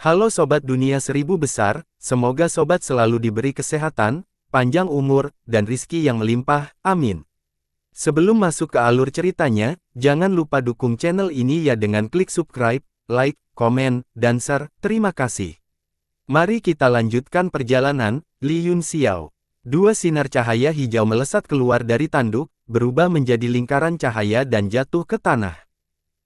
Halo Sobat Dunia Seribu Besar, semoga Sobat selalu diberi kesehatan, panjang umur, dan rizki yang melimpah, amin. Sebelum masuk ke alur ceritanya, jangan lupa dukung channel ini ya dengan klik subscribe, like, komen, dan share, terima kasih. Mari kita lanjutkan perjalanan, Li Yun Xiao. Dua sinar cahaya hijau melesat keluar dari tanduk, berubah menjadi lingkaran cahaya dan jatuh ke tanah.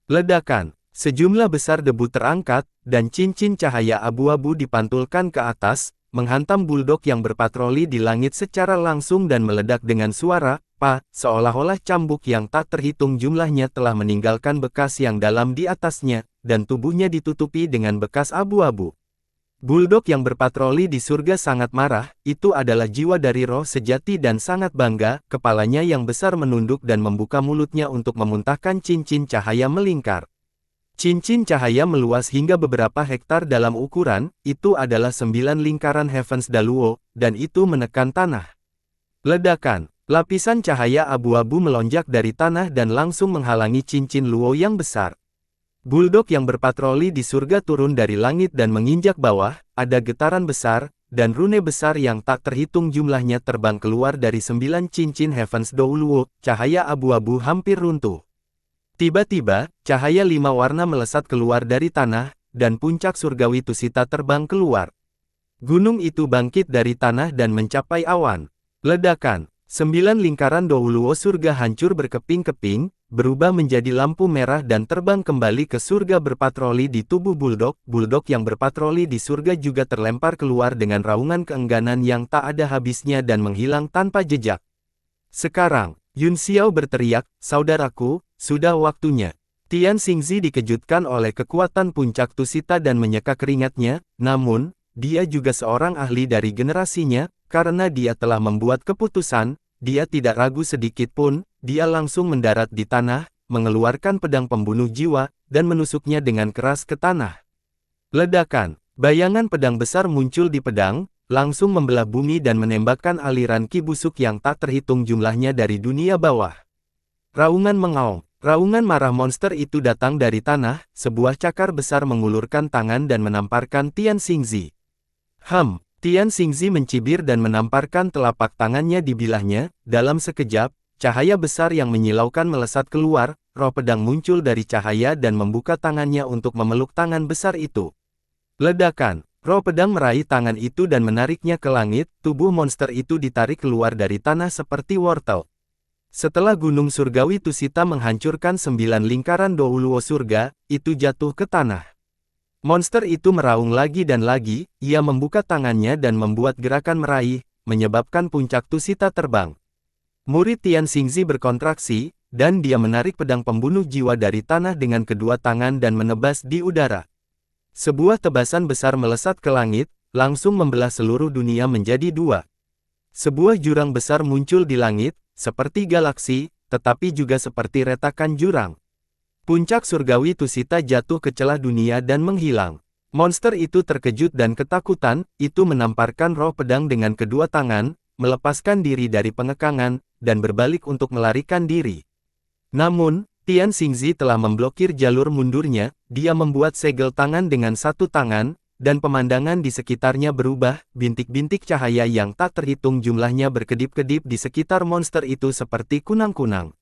Ledakan. Sejumlah besar debu terangkat, dan cincin cahaya abu-abu dipantulkan ke atas, menghantam buldog yang berpatroli di langit secara langsung dan meledak dengan suara, "Pa", seolah-olah cambuk yang tak terhitung jumlahnya telah meninggalkan bekas yang dalam di atasnya, dan tubuhnya ditutupi dengan bekas abu-abu. Buldog yang berpatroli di surga sangat marah, itu adalah jiwa dari roh sejati dan sangat bangga, kepalanya yang besar menunduk dan membuka mulutnya untuk memuntahkan cincin cahaya melingkar. Cincin cahaya meluas hingga beberapa hektar dalam ukuran, itu adalah 9 lingkaran Heavens Daluo, dan itu menekan tanah. Ledakan, lapisan cahaya abu-abu melonjak dari tanah dan langsung menghalangi cincin Luo yang besar. Buldog yang berpatroli di surga turun dari langit dan menginjak bawah, ada getaran besar, dan rune besar yang tak terhitung jumlahnya terbang keluar dari 9 cincin Heavens Daluo, cahaya abu-abu hampir runtuh. Tiba-tiba, cahaya 5 warna melesat keluar dari tanah, dan puncak surgawi Tusita terbang keluar. Gunung itu bangkit dari tanah dan mencapai awan. Ledakan, 9 lingkaran Dauluo surga hancur berkeping-keping, berubah menjadi lampu merah dan terbang kembali ke surga berpatroli di tubuh buldog. Buldog yang berpatroli di surga juga terlempar keluar dengan raungan keengganan yang tak ada habisnya dan menghilang tanpa jejak. Sekarang, Yun Xiao berteriak, "Saudaraku, sudah waktunya." Tian Xingzi dikejutkan oleh kekuatan puncak Tusita dan menyeka keringatnya, namun, dia juga seorang ahli dari generasinya, karena dia telah membuat keputusan, dia tidak ragu sedikit pun, dia langsung mendarat di tanah, mengeluarkan pedang pembunuh jiwa, dan menusuknya dengan keras ke tanah. Ledakan, bayangan pedang besar muncul di pedang, langsung membelah bumi dan menembakkan aliran ki busuk yang tak terhitung jumlahnya dari dunia bawah. Raungan mengaum, raungan marah monster itu datang dari tanah, sebuah cakar besar mengulurkan tangan dan menamparkan Tian Xingzi. Tian Xingzi mencibir dan menamparkan telapak tangannya di bilahnya, dalam sekejap, cahaya besar yang menyilaukan melesat keluar, roh pedang muncul dari cahaya dan membuka tangannya untuk memeluk tangan besar itu. Ledakan. Roh pedang meraih tangan itu dan menariknya ke langit, tubuh monster itu ditarik keluar dari tanah seperti wortel. Setelah gunung surgawi Tusita menghancurkan 9 lingkaran Dauluo surga, itu jatuh ke tanah. Monster itu meraung lagi dan lagi, ia membuka tangannya dan membuat gerakan meraih, menyebabkan puncak Tusita terbang. Murid Tian Xingzi berkontraksi, dan dia menarik pedang pembunuh jiwa dari tanah dengan kedua tangan dan menebas di udara. Sebuah tebasan besar melesat ke langit, langsung membelah seluruh dunia menjadi dua. Sebuah jurang besar muncul di langit, seperti galaksi, tetapi juga seperti retakan jurang. Puncak surgawi Tusita jatuh ke celah dunia dan menghilang. Monster itu terkejut dan ketakutan, itu menamparkan roh pedang dengan kedua tangan, melepaskan diri dari pengekangan, dan berbalik untuk melarikan diri. Namun, Tian Xingzi telah memblokir jalur mundurnya, dia membuat segel tangan dengan satu tangan, dan pemandangan di sekitarnya berubah, bintik-bintik cahaya yang tak terhitung jumlahnya berkedip-kedip di sekitar monster itu seperti kunang-kunang.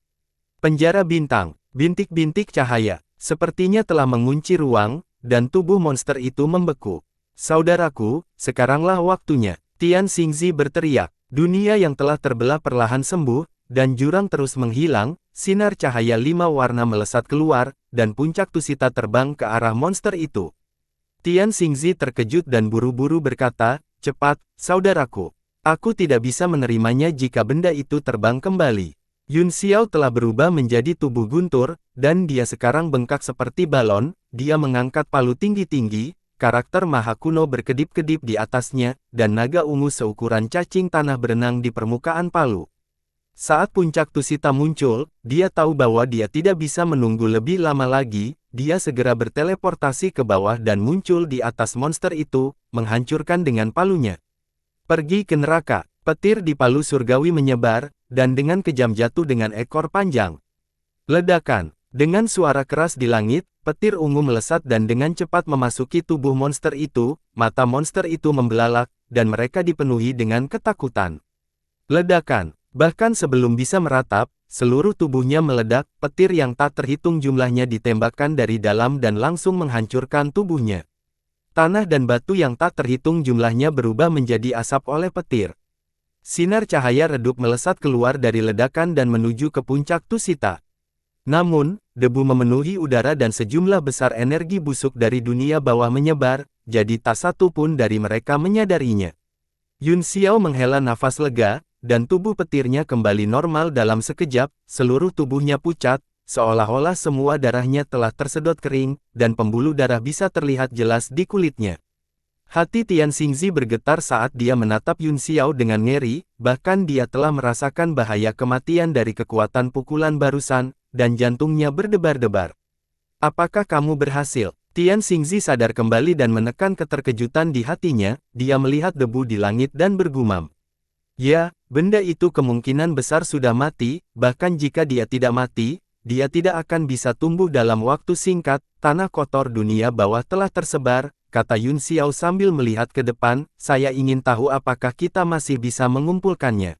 Penjara bintang, bintik-bintik cahaya, sepertinya telah mengunci ruang, dan tubuh monster itu membeku. "Saudaraku, sekaranglah waktunya," Tian Xingzi berteriak. Dunia yang telah terbelah perlahan sembuh, dan jurang terus menghilang. Sinar cahaya 5 warna melesat keluar, dan puncak Tusita terbang ke arah monster itu. Tian Xingzi terkejut dan buru-buru berkata, "Cepat, saudaraku. Aku tidak bisa menerimanya jika benda itu terbang kembali." Yun Xiao telah berubah menjadi tubuh guntur, dan dia sekarang bengkak seperti balon, dia mengangkat palu tinggi-tinggi, karakter maha kuno berkedip-kedip di atasnya, dan naga ungu seukuran cacing tanah berenang di permukaan palu. Saat puncak Tusita muncul, dia tahu bahwa dia tidak bisa menunggu lebih lama lagi, dia segera berteleportasi ke bawah dan muncul di atas monster itu, menghancurkan dengan palunya. "Pergi ke neraka," petir di palu surgawi menyebar, dan dengan kejam jatuh dengan ekor panjang. Ledakan, Dengan suara keras di langit, petir ungu melesat dan dengan cepat memasuki tubuh monster itu, mata monster itu membelalak, dan mereka dipenuhi dengan ketakutan. Ledakan. Bahkan sebelum bisa meratap, seluruh tubuhnya meledak, petir yang tak terhitung jumlahnya ditembakkan dari dalam dan langsung menghancurkan tubuhnya. Tanah dan batu yang tak terhitung jumlahnya berubah menjadi asap oleh petir. Sinar cahaya redup melesat keluar dari ledakan dan menuju ke puncak Tusita. Namun, debu memenuhi udara dan sejumlah besar energi busuk dari dunia bawah menyebar, jadi tak satu pun dari mereka menyadarinya. Yun Xiao menghela nafas lega, dan tubuh petirnya kembali normal dalam sekejap, seluruh tubuhnya pucat, seolah-olah semua darahnya telah tersedot kering, dan pembuluh darah bisa terlihat jelas di kulitnya. Hati Tian Xingzi bergetar saat dia menatap Yun Xiao dengan ngeri, bahkan dia telah merasakan bahaya kematian dari kekuatan pukulan barusan, dan jantungnya berdebar-debar. Apakah kamu berhasil? Tian Xingzi sadar kembali dan menekan keterkejutan di hatinya, dia melihat debu di langit dan bergumam. Ya, benda itu kemungkinan besar sudah mati, bahkan jika dia tidak mati, dia tidak akan bisa tumbuh dalam waktu singkat, tanah kotor dunia bawah telah tersebar, kata Yun Xiao sambil melihat ke depan, saya ingin tahu apakah kita masih bisa mengumpulkannya.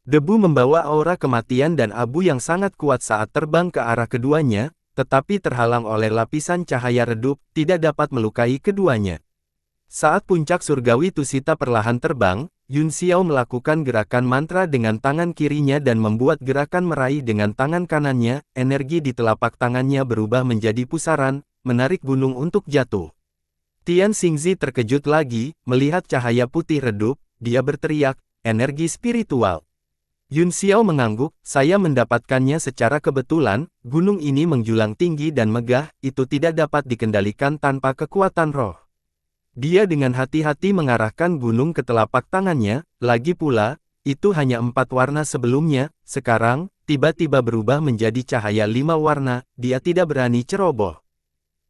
Debu membawa aura kematian dan abu yang sangat kuat saat terbang ke arah keduanya, tetapi terhalang oleh lapisan cahaya redup, tidak dapat melukai keduanya. Saat puncak surgawi Tusita perlahan terbang, Yun Xiao melakukan gerakan mantra dengan tangan kirinya dan membuat gerakan meraih dengan tangan kanannya, energi di telapak tangannya berubah menjadi pusaran, menarik gunung untuk jatuh. Tian Xingzi terkejut lagi, melihat cahaya putih redup, dia berteriak, energi spiritual. Yun Xiao mengangguk, saya mendapatkannya secara kebetulan, gunung ini menjulang tinggi dan megah, itu tidak dapat dikendalikan tanpa kekuatan roh. Dia dengan hati-hati mengarahkan gunung ke telapak tangannya, lagi pula, itu hanya 4 warna sebelumnya, sekarang, tiba-tiba berubah menjadi cahaya 5 warna, dia tidak berani ceroboh.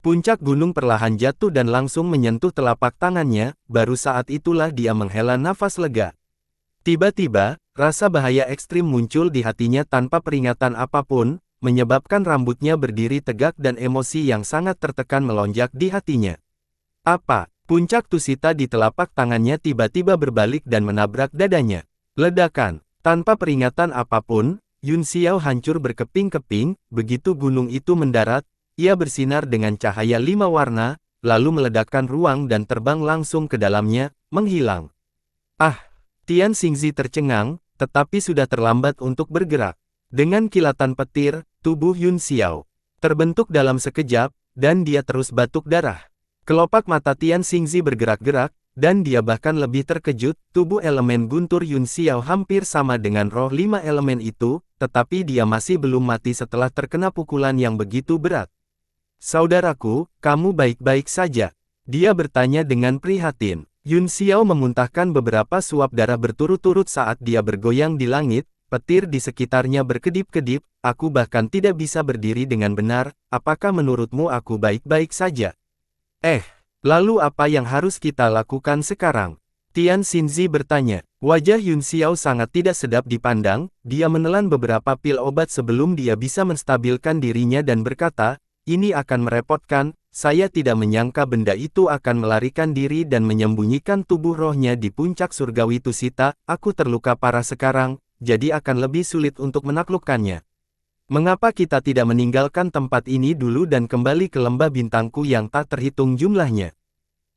Puncak gunung perlahan jatuh dan langsung menyentuh telapak tangannya, baru saat itulah dia menghela nafas lega. Tiba-tiba, rasa bahaya ekstrim muncul di hatinya tanpa peringatan apapun, menyebabkan rambutnya berdiri tegak dan emosi yang sangat tertekan melonjak di hatinya. Apa? Puncak Tusita di telapak tangannya tiba-tiba berbalik dan menabrak dadanya. Ledakan. Tanpa peringatan apapun, Yun Xiao hancur berkeping-keping, begitu gunung itu mendarat, ia bersinar dengan cahaya 5 warna, lalu meledakkan ruang dan terbang langsung ke dalamnya, menghilang. Ah! Tian Xingzi tercengang, tetapi sudah terlambat untuk bergerak. Dengan kilatan petir, tubuh Yun Xiao terbentuk dalam sekejap, dan dia terus batuk darah. Kelopak mata Tian Xingzi bergerak-gerak, dan dia bahkan lebih terkejut, tubuh elemen guntur Yun Xiao hampir sama dengan roh 5 elemen itu, tetapi dia masih belum mati setelah terkena pukulan yang begitu berat. Saudaraku, kamu baik-baik saja? Dia bertanya dengan prihatin. Yun Xiao memuntahkan beberapa suap darah berturut-turut saat dia bergoyang di langit, petir di sekitarnya berkedip-kedip, aku bahkan tidak bisa berdiri dengan benar, apakah menurutmu aku baik-baik saja? Lalu apa yang harus kita lakukan sekarang? Tian Xingzi bertanya. Wajah Yun Xiao sangat tidak sedap dipandang, dia menelan beberapa pil obat sebelum dia bisa menstabilkan dirinya dan berkata, ini akan merepotkan, saya tidak menyangka benda itu akan melarikan diri dan menyembunyikan tubuh rohnya di puncak surgawi Tusita, aku terluka parah sekarang, jadi akan lebih sulit untuk menaklukkannya. Mengapa kita tidak meninggalkan tempat ini dulu dan kembali ke lembah bintangku yang tak terhitung jumlahnya?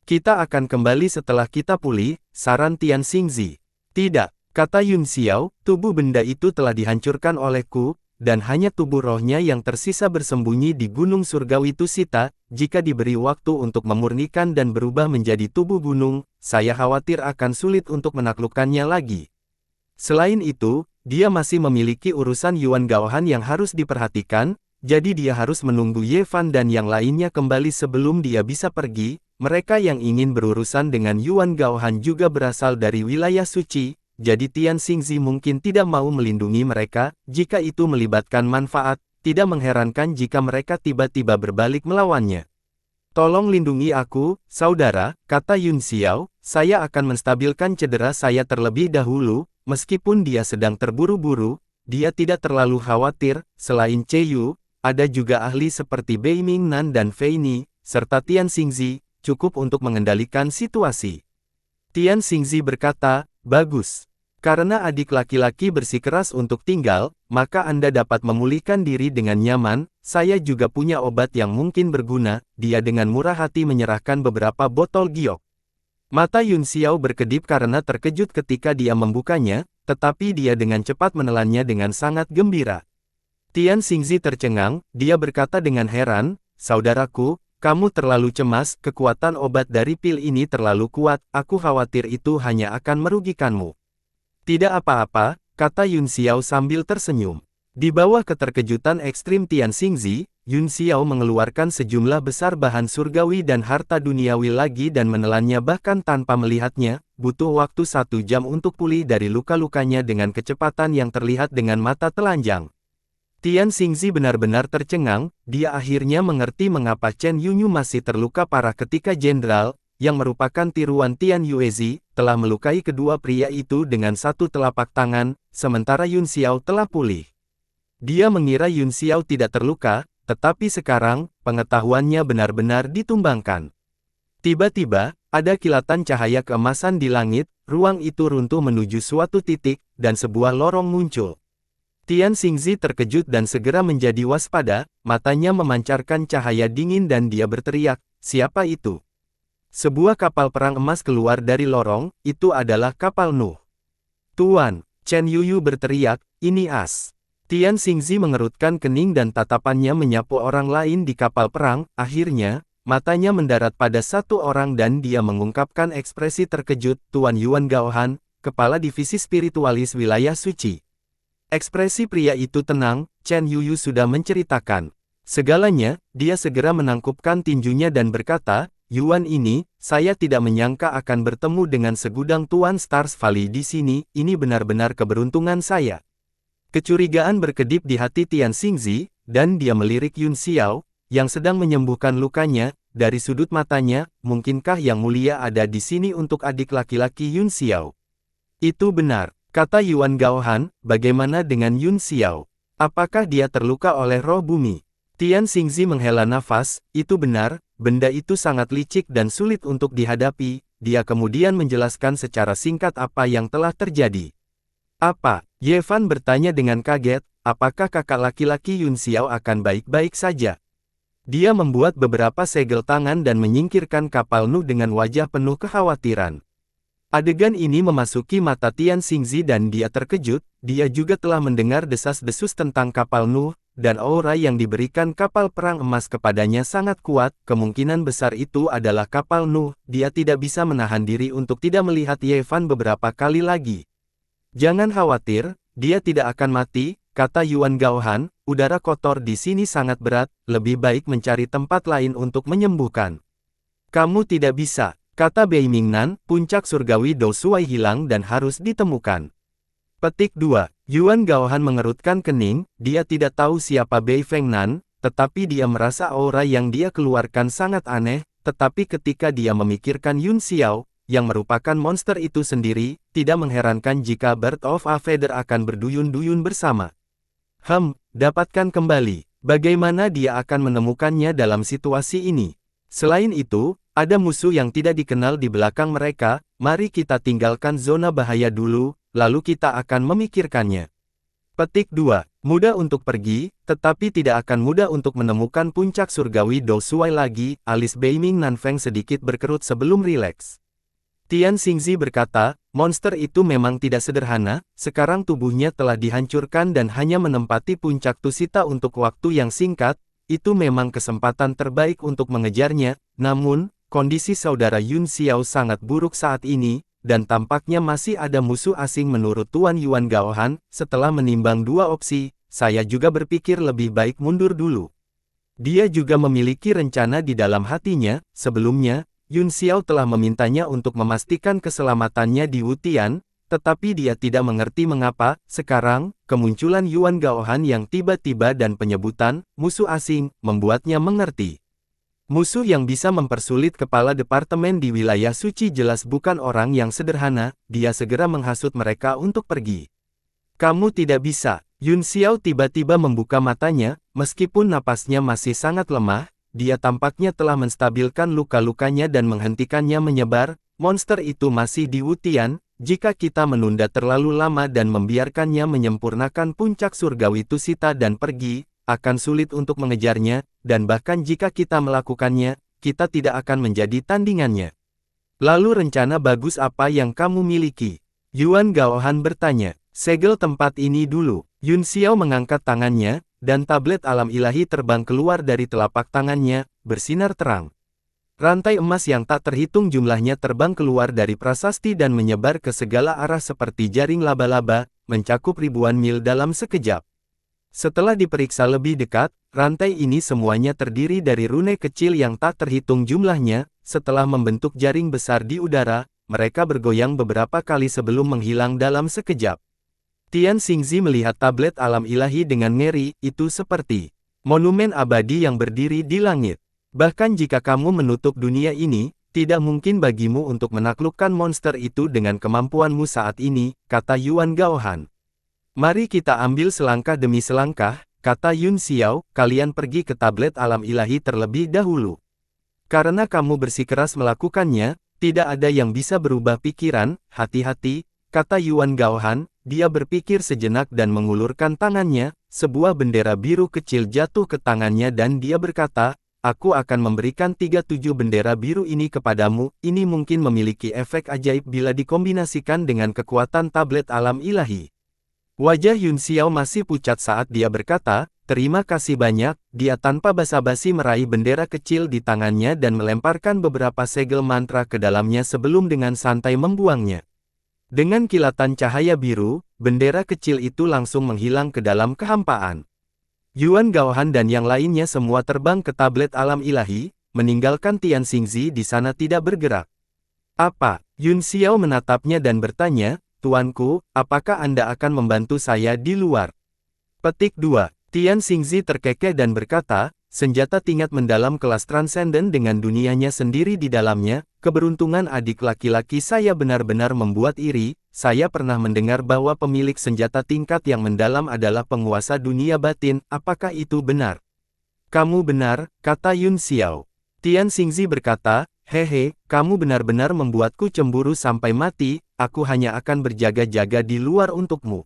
Kita akan kembali setelah kita pulih, saran Tian Xingzi. Tidak, kata Yun Xiao, tubuh benda itu telah dihancurkan olehku, dan hanya tubuh rohnya yang tersisa bersembunyi di gunung surgawi Tusita, jika diberi waktu untuk memurnikan dan berubah menjadi tubuh gunung, saya khawatir akan sulit untuk menaklukkannya lagi. Selain itu, dia masih memiliki urusan Yuan Gaohan yang harus diperhatikan, jadi dia harus menunggu Ye Fan dan yang lainnya kembali sebelum dia bisa pergi. Mereka yang ingin berurusan dengan Yuan Gaohan juga berasal dari wilayah suci, jadi Tian Xingzi mungkin tidak mau melindungi mereka, jika itu melibatkan manfaat, tidak mengherankan jika mereka tiba-tiba berbalik melawannya. Tolong lindungi aku, saudara, kata Yun Xiao, saya akan menstabilkan cedera saya terlebih dahulu. Meskipun dia sedang terburu-buru, dia tidak terlalu khawatir, selain Che Yu, ada juga ahli seperti Bei Mingnan dan Fei Ni, serta Tian Xingzi, cukup untuk mengendalikan situasi. Tian Xingzi berkata, bagus. Karena adik laki-laki bersikeras untuk tinggal, maka Anda dapat memulihkan diri dengan nyaman. Saya juga punya obat yang mungkin berguna. Dia dengan murah hati menyerahkan beberapa botol giok. Mata Yun Xiao berkedip karena terkejut ketika dia membukanya, tetapi dia dengan cepat menelannya dengan sangat gembira. Tian Xingzi tercengang, dia berkata dengan heran, saudaraku, kamu terlalu cemas, kekuatan obat dari pil ini terlalu kuat, aku khawatir itu hanya akan merugikanmu. Tidak apa-apa, kata Yun Xiao sambil tersenyum. Di bawah keterkejutan ekstrim Tian Xingzi, Yun Xiao mengeluarkan sejumlah besar bahan surgawi dan harta duniawi lagi dan menelannya bahkan tanpa melihatnya, butuh waktu 1 jam untuk pulih dari luka-lukanya dengan kecepatan yang terlihat dengan mata telanjang. Tian Xingzi benar-benar tercengang, dia akhirnya mengerti mengapa Chen Yunyu masih terluka parah ketika jenderal, yang merupakan tiruan Tian Yuezi, telah melukai kedua pria itu dengan satu telapak tangan, sementara Yun Xiao telah pulih. Dia mengira Yun Xiao tidak terluka, tetapi sekarang, pengetahuannya benar-benar ditumbangkan. Tiba-tiba, ada kilatan cahaya keemasan di langit, ruang itu runtuh menuju suatu titik, dan sebuah lorong muncul. Tian Xingzi terkejut dan segera menjadi waspada, matanya memancarkan cahaya dingin dan dia berteriak, siapa itu? Sebuah kapal perang emas keluar dari lorong, itu adalah kapal Nuh. Tuan, Chen Yuyu berteriak, ini as. Tian Xingzi mengerutkan kening dan tatapannya menyapu orang lain di kapal perang, akhirnya, matanya mendarat pada satu orang dan dia mengungkapkan ekspresi terkejut, Tuan Yuan Gaohan, kepala divisi spiritualis wilayah suci. Ekspresi pria itu tenang, Chen Yuyu sudah menceritakan segalanya, dia segera menangkupkan tinjunya dan berkata, Yuan ini, saya tidak menyangka akan bertemu dengan segudang Tuan Stars Valley di sini, ini benar-benar keberuntungan saya. Kecurigaan berkedip di hati Tian Xingzi, dan dia melirik Yun Xiao, yang sedang menyembuhkan lukanya, dari sudut matanya, mungkinkah Yang Mulia ada di sini untuk adik laki-laki Yun Xiao? Itu benar, kata Yuan Gaohan, bagaimana dengan Yun Xiao? Apakah dia terluka oleh roh bumi? Tian Xingzi menghela nafas, itu benar, benda itu sangat licik dan sulit untuk dihadapi, dia kemudian menjelaskan secara singkat apa yang telah terjadi. Apa? Ye Fan bertanya dengan kaget, apakah kakak laki-laki Yun Xiao akan baik-baik saja? Dia membuat beberapa segel tangan dan menyingkirkan kapal Nuh dengan wajah penuh kekhawatiran. Adegan ini memasuki mata Tian Xingzi dan dia terkejut, dia juga telah mendengar desas-desus tentang kapal Nuh, dan aura yang diberikan kapal perang emas kepadanya sangat kuat, kemungkinan besar itu adalah kapal Nuh, dia tidak bisa menahan diri untuk tidak melihat Ye Fan beberapa kali lagi. Jangan khawatir, dia tidak akan mati, kata Yuan Gaohan, udara kotor di sini sangat berat, lebih baik mencari tempat lain untuk menyembuhkan. Kamu tidak bisa, kata Bei Mingnan, puncak surgawi Do Shuai hilang dan harus ditemukan. Petik 2. Yuan Gaohan mengerutkan kening, dia tidak tahu siapa Bei Fengnan, tetapi dia merasa aura yang dia keluarkan sangat aneh, tetapi ketika dia memikirkan Yun Xiao, yang merupakan monster itu sendiri, tidak mengherankan jika Bird of a Feather akan berduyun-duyun bersama. Dapatkan kembali, bagaimana dia akan menemukannya dalam situasi ini? Selain itu, ada musuh yang tidak dikenal di belakang mereka, mari kita tinggalkan zona bahaya dulu, lalu kita akan memikirkannya. Petik 2. Mudah untuk pergi, tetapi tidak akan mudah untuk menemukan puncak surgawi Do Shuai lagi, alis Bei Mingnan Feng sedikit berkerut sebelum rileks. Tian Xingzi berkata, monster itu memang tidak sederhana, sekarang tubuhnya telah dihancurkan dan hanya menempati puncak Tusita untuk waktu yang singkat, itu memang kesempatan terbaik untuk mengejarnya, namun, kondisi saudara Yun Xiao sangat buruk saat ini, dan tampaknya masih ada musuh asing menurut Tuan Yuan Gaohan. Setelah menimbang dua opsi, saya juga berpikir lebih baik mundur dulu. Dia juga memiliki rencana di dalam hatinya. Sebelumnya, Yun Xiao telah memintanya untuk memastikan keselamatannya di Wutian, tetapi dia tidak mengerti mengapa. Sekarang, kemunculan Yuan Gaohan yang tiba-tiba dan penyebutan musuh asing membuatnya mengerti. Musuh yang bisa mempersulit kepala departemen di wilayah suci jelas bukan orang yang sederhana, dia segera menghasut mereka untuk pergi. Kamu tidak bisa, Yun Xiao tiba-tiba membuka matanya, meskipun napasnya masih sangat lemah, dia tampaknya telah menstabilkan luka-lukanya dan menghentikannya menyebar. Monster itu masih di Wutian. Jika kita menunda terlalu lama dan membiarkannya menyempurnakan puncak surgawi Tusita dan pergi, akan sulit untuk mengejarnya, dan bahkan jika kita melakukannya, kita tidak akan menjadi tandingannya. Lalu rencana bagus apa yang kamu miliki? Yuan Gaohan bertanya. Segel tempat ini dulu. Yun Xiao mengangkat tangannya, dan tablet alam ilahi terbang keluar dari telapak tangannya, bersinar terang. Rantai emas yang tak terhitung jumlahnya terbang keluar dari prasasti dan menyebar ke segala arah seperti jaring laba-laba, mencakup ribuan mil dalam sekejap. Setelah diperiksa lebih dekat, rantai ini semuanya terdiri dari rune kecil yang tak terhitung jumlahnya. Setelah membentuk jaring besar di udara, mereka bergoyang beberapa kali sebelum menghilang dalam sekejap. Tian Xingzi melihat tablet alam ilahi dengan ngeri, itu seperti monumen abadi yang berdiri di langit. Bahkan jika kamu menutup dunia ini, tidak mungkin bagimu untuk menaklukkan monster itu dengan kemampuanmu saat ini, kata Yuan Gaohan. Mari kita ambil selangkah demi selangkah, kata Yun Xiao, kalian pergi ke tablet alam ilahi terlebih dahulu. Karena kamu bersikeras melakukannya, tidak ada yang bisa berubah pikiran, hati-hati, kata Yuan Gaohan. Dia berpikir sejenak dan mengulurkan tangannya, sebuah bendera biru kecil jatuh ke tangannya dan dia berkata, aku akan memberikan 37 bendera biru ini kepadamu, ini mungkin memiliki efek ajaib bila dikombinasikan dengan kekuatan tablet alam ilahi. Wajah Yun Xiao masih pucat saat dia berkata, terima kasih banyak, dia tanpa basa-basi meraih bendera kecil di tangannya dan melemparkan beberapa segel mantra ke dalamnya sebelum dengan santai membuangnya. Dengan kilatan cahaya biru, bendera kecil itu langsung menghilang ke dalam kehampaan. Yuan Gaohan dan yang lainnya semua terbang ke tablet alam ilahi, meninggalkan Tian Xingzi di sana tidak bergerak. Apa? Yun Xiao menatapnya dan bertanya, Tuanku, apakah Anda akan membantu saya di luar? Petik 2. Tian Xingzi terkekeh dan berkata, senjata tingkat mendalam kelas transenden dengan dunianya sendiri di dalamnya, keberuntungan adik laki-laki saya benar-benar membuat iri. Saya pernah mendengar bahwa pemilik senjata tingkat yang mendalam adalah penguasa dunia batin, apakah itu benar? Kamu benar, kata Yun Xiao. Tian Xingzi berkata, hehe, kamu benar-benar membuatku cemburu sampai mati, aku hanya akan berjaga-jaga di luar untukmu.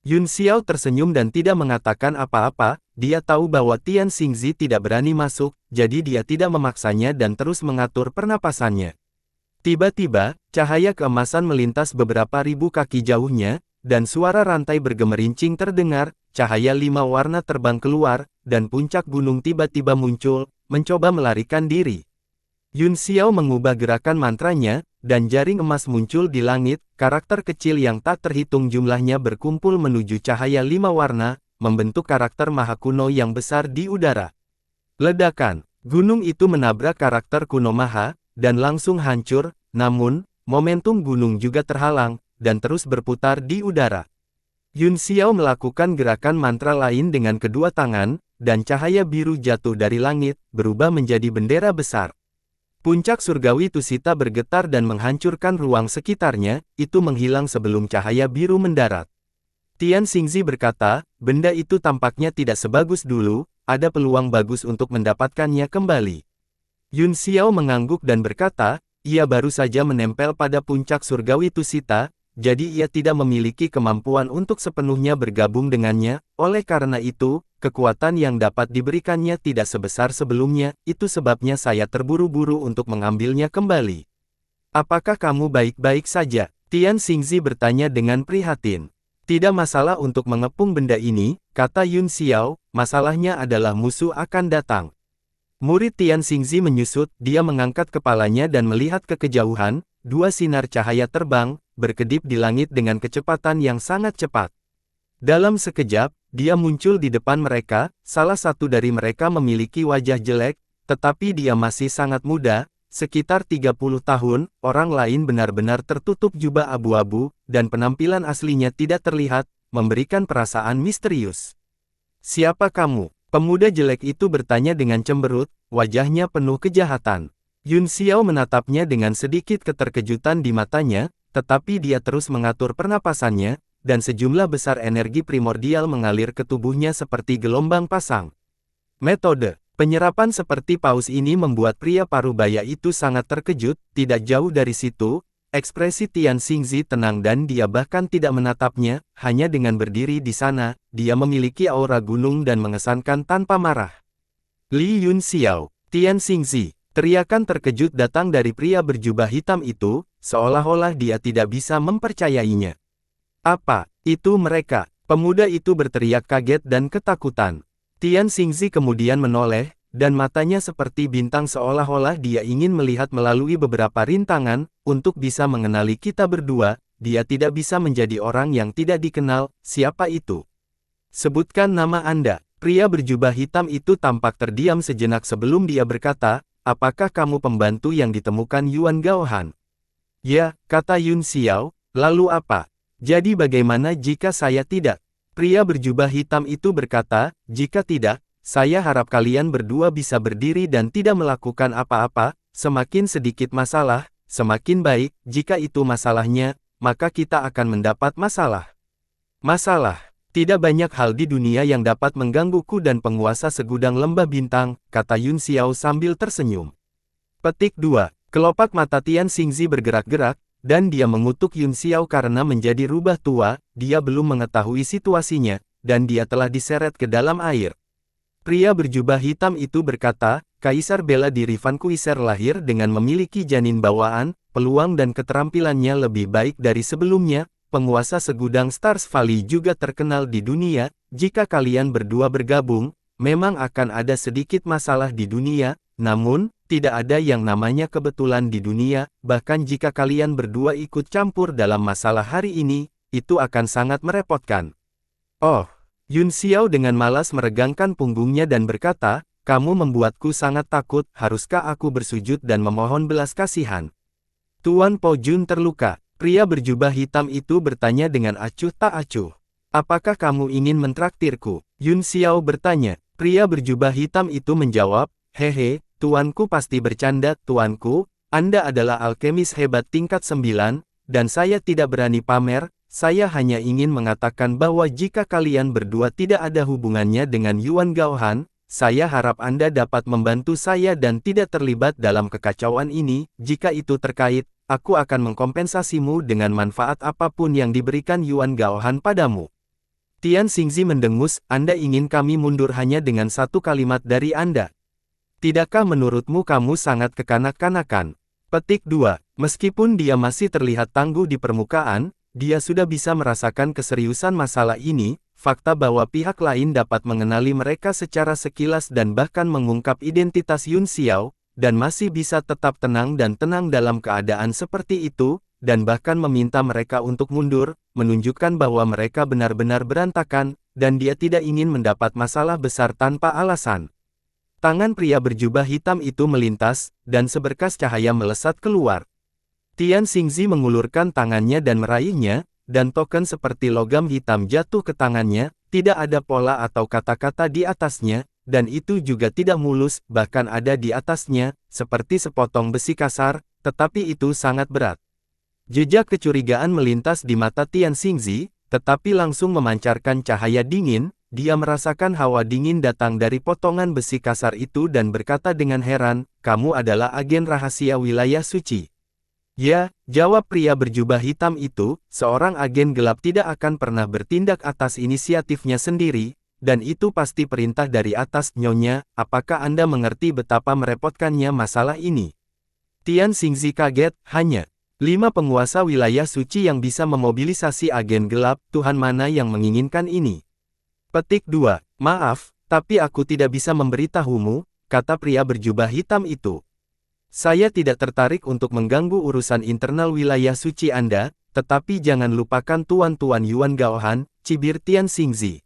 Yun Xiao tersenyum dan tidak mengatakan apa-apa, dia tahu bahwa Tian Xingzi tidak berani masuk, jadi dia tidak memaksanya dan terus mengatur pernapasannya. Tiba-tiba, cahaya keemasan melintas beberapa ribu kaki jauhnya, dan suara rantai bergemerincing terdengar, cahaya 5 warna terbang keluar, dan puncak gunung tiba-tiba muncul, mencoba melarikan diri. Yun Xiao mengubah gerakan mantranya, dan jaring emas muncul di langit, karakter kecil yang tak terhitung jumlahnya berkumpul menuju cahaya 5 warna, membentuk karakter maha kuno yang besar di udara. Ledakan, gunung itu menabrak karakter kuno maha, dan langsung hancur, namun, momentum gunung juga terhalang, dan terus berputar di udara. Yun Xiao melakukan gerakan mantra lain dengan kedua tangan, dan cahaya biru jatuh dari langit, berubah menjadi bendera besar. Puncak surgawi Tusita bergetar dan menghancurkan ruang sekitarnya, itu menghilang sebelum cahaya biru mendarat. Tian Xingzi berkata, benda itu tampaknya tidak sebagus dulu, ada peluang bagus untuk mendapatkannya kembali. Yun Xiao mengangguk dan berkata, ia baru saja menempel pada puncak surgawi Tusita, jadi ia tidak memiliki kemampuan untuk sepenuhnya bergabung dengannya, oleh karena itu, kekuatan yang dapat diberikannya tidak sebesar sebelumnya, itu sebabnya saya terburu-buru untuk mengambilnya kembali. Apakah kamu baik-baik saja? Tian Xingzi bertanya dengan prihatin. Tidak masalah untuk mengepung benda ini, kata Yun Xiao, masalahnya adalah musuh akan datang. Murid Tian Xingzi menyusut, dia mengangkat kepalanya dan melihat ke kejauhan, 2 sinar cahaya terbang, berkedip di langit dengan kecepatan yang sangat cepat. Dalam sekejap, dia muncul di depan mereka, salah satu dari mereka memiliki wajah jelek, tetapi dia masih sangat muda, sekitar 30 tahun, orang lain benar-benar tertutup jubah abu-abu, dan penampilan aslinya tidak terlihat, memberikan perasaan misterius. Siapa kamu? Pemuda jelek itu bertanya dengan cemberut, wajahnya penuh kejahatan. Yun Xiao menatapnya dengan sedikit keterkejutan di matanya, tetapi dia terus mengatur pernapasannya, dan sejumlah besar energi primordial mengalir ke tubuhnya seperti gelombang pasang. Metode penyerapan seperti paus ini membuat pria parubaya itu sangat terkejut. Tidak jauh dari situ, ekspresi Tian Xingzi tenang dan dia bahkan tidak menatapnya. Hanya dengan berdiri di sana, dia memiliki aura gunung dan mengesankan tanpa marah. Li Yun Xiao, Tian Xingzi. Teriakan terkejut datang dari pria berjubah hitam itu, seolah-olah dia tidak bisa mempercayainya. Apa itu mereka? Pemuda itu berteriak kaget dan ketakutan. Tian Xingzi kemudian menoleh, dan matanya seperti bintang seolah-olah dia ingin melihat melalui beberapa rintangan. Untuk bisa mengenali kita berdua, dia tidak bisa menjadi orang yang tidak dikenal. Siapa itu? Sebutkan nama Anda. Pria berjubah hitam itu tampak terdiam sejenak sebelum dia berkata, apakah kamu pembantu yang ditemukan Yuan Gaohan? Ya, kata Yun Xiao, lalu apa? Jadi bagaimana jika saya tidak? Pria berjubah hitam itu berkata, jika tidak, saya harap kalian berdua bisa berdiri dan tidak melakukan apa-apa. Semakin sedikit masalah, semakin baik. Jika itu masalahnya, maka kita akan mendapat masalah. Masalah. Tidak banyak hal di dunia yang dapat menggangguku dan penguasa segudang lembah bintang, kata Yun Xiao sambil tersenyum. Petik 2. Kelopak mata Tian Xingzi bergerak-gerak, dan dia mengutuk Yun Xiao karena menjadi rubah tua. Dia belum mengetahui situasinya, dan dia telah diseret ke dalam air. Pria berjubah hitam itu berkata, Kaisar bela diri Van Kuiser lahir dengan memiliki janin bawaan, peluang dan keterampilannya lebih baik dari sebelumnya. Penguasa segudang Stars Valley juga terkenal di dunia. Jika kalian berdua bergabung, memang akan ada sedikit masalah di dunia, namun, tidak ada yang namanya kebetulan di dunia. Bahkan jika kalian berdua ikut campur dalam masalah hari ini, itu akan sangat merepotkan. Oh, Yun Xiao dengan malas meregangkan punggungnya dan berkata, kamu membuatku sangat takut. Haruskah aku bersujud dan memohon belas kasihan? Tuan Po Jun terluka. Pria berjubah hitam itu bertanya dengan acuh tak acuh. Apakah kamu ingin mentraktirku? Yun Xiao bertanya. Pria berjubah hitam itu menjawab, hehe, tuanku pasti bercanda. Tuanku, Anda adalah alkemis hebat tingkat 9, dan saya tidak berani pamer. Saya hanya ingin mengatakan bahwa jika kalian berdua tidak ada hubungannya dengan Yuan Gaohan, saya harap Anda dapat membantu saya dan tidak terlibat dalam kekacauan ini. Jika itu terkait, aku akan mengkompensasimu dengan manfaat apapun yang diberikan Yuan Gaohan padamu. Tian Xingzi mendengus, Anda ingin kami mundur hanya dengan satu kalimat dari Anda. Tidakkah menurutmu kamu sangat kekanak-kanakan? Petik 2. Meskipun dia masih terlihat tangguh di permukaan, dia sudah bisa merasakan keseriusan masalah ini. Fakta bahwa pihak lain dapat mengenali mereka secara sekilas dan bahkan mengungkap identitas Yun Xiao, dan masih bisa tetap tenang dan tenang dalam keadaan seperti itu, dan bahkan meminta mereka untuk mundur, menunjukkan bahwa mereka benar-benar berantakan, dan dia tidak ingin mendapat masalah besar tanpa alasan. Tangan pria berjubah hitam itu melintas, dan seberkas cahaya melesat keluar. Tian Xingzi mengulurkan tangannya dan meraihnya, dan token seperti logam hitam jatuh ke tangannya. Tidak ada pola atau kata-kata di atasnya, dan itu juga tidak mulus, bahkan ada di atasnya, seperti sepotong besi kasar, tetapi itu sangat berat. Jejak kecurigaan melintas di mata Tian Xingzi, tetapi langsung memancarkan cahaya dingin. Dia merasakan hawa dingin datang dari potongan besi kasar itu dan berkata dengan heran, kamu adalah agen rahasia wilayah suci. Ya, jawab pria berjubah hitam itu, seorang agen gelap tidak akan pernah bertindak atas inisiatifnya sendiri, dan itu pasti perintah dari atas. Nyonya, apakah Anda mengerti betapa merepotkannya masalah ini? Tian Xingzi kaget, hanya 5 penguasa wilayah suci yang bisa memobilisasi agen gelap. Tuhan mana yang menginginkan ini? Petik 2. Maaf, tapi aku tidak bisa memberitahumu, kata pria berjubah hitam itu. Saya tidak tertarik untuk mengganggu urusan internal wilayah suci Anda, tetapi jangan lupakan Tuan-Tuan Yuan Gaohan, cibir Tian Xingzi.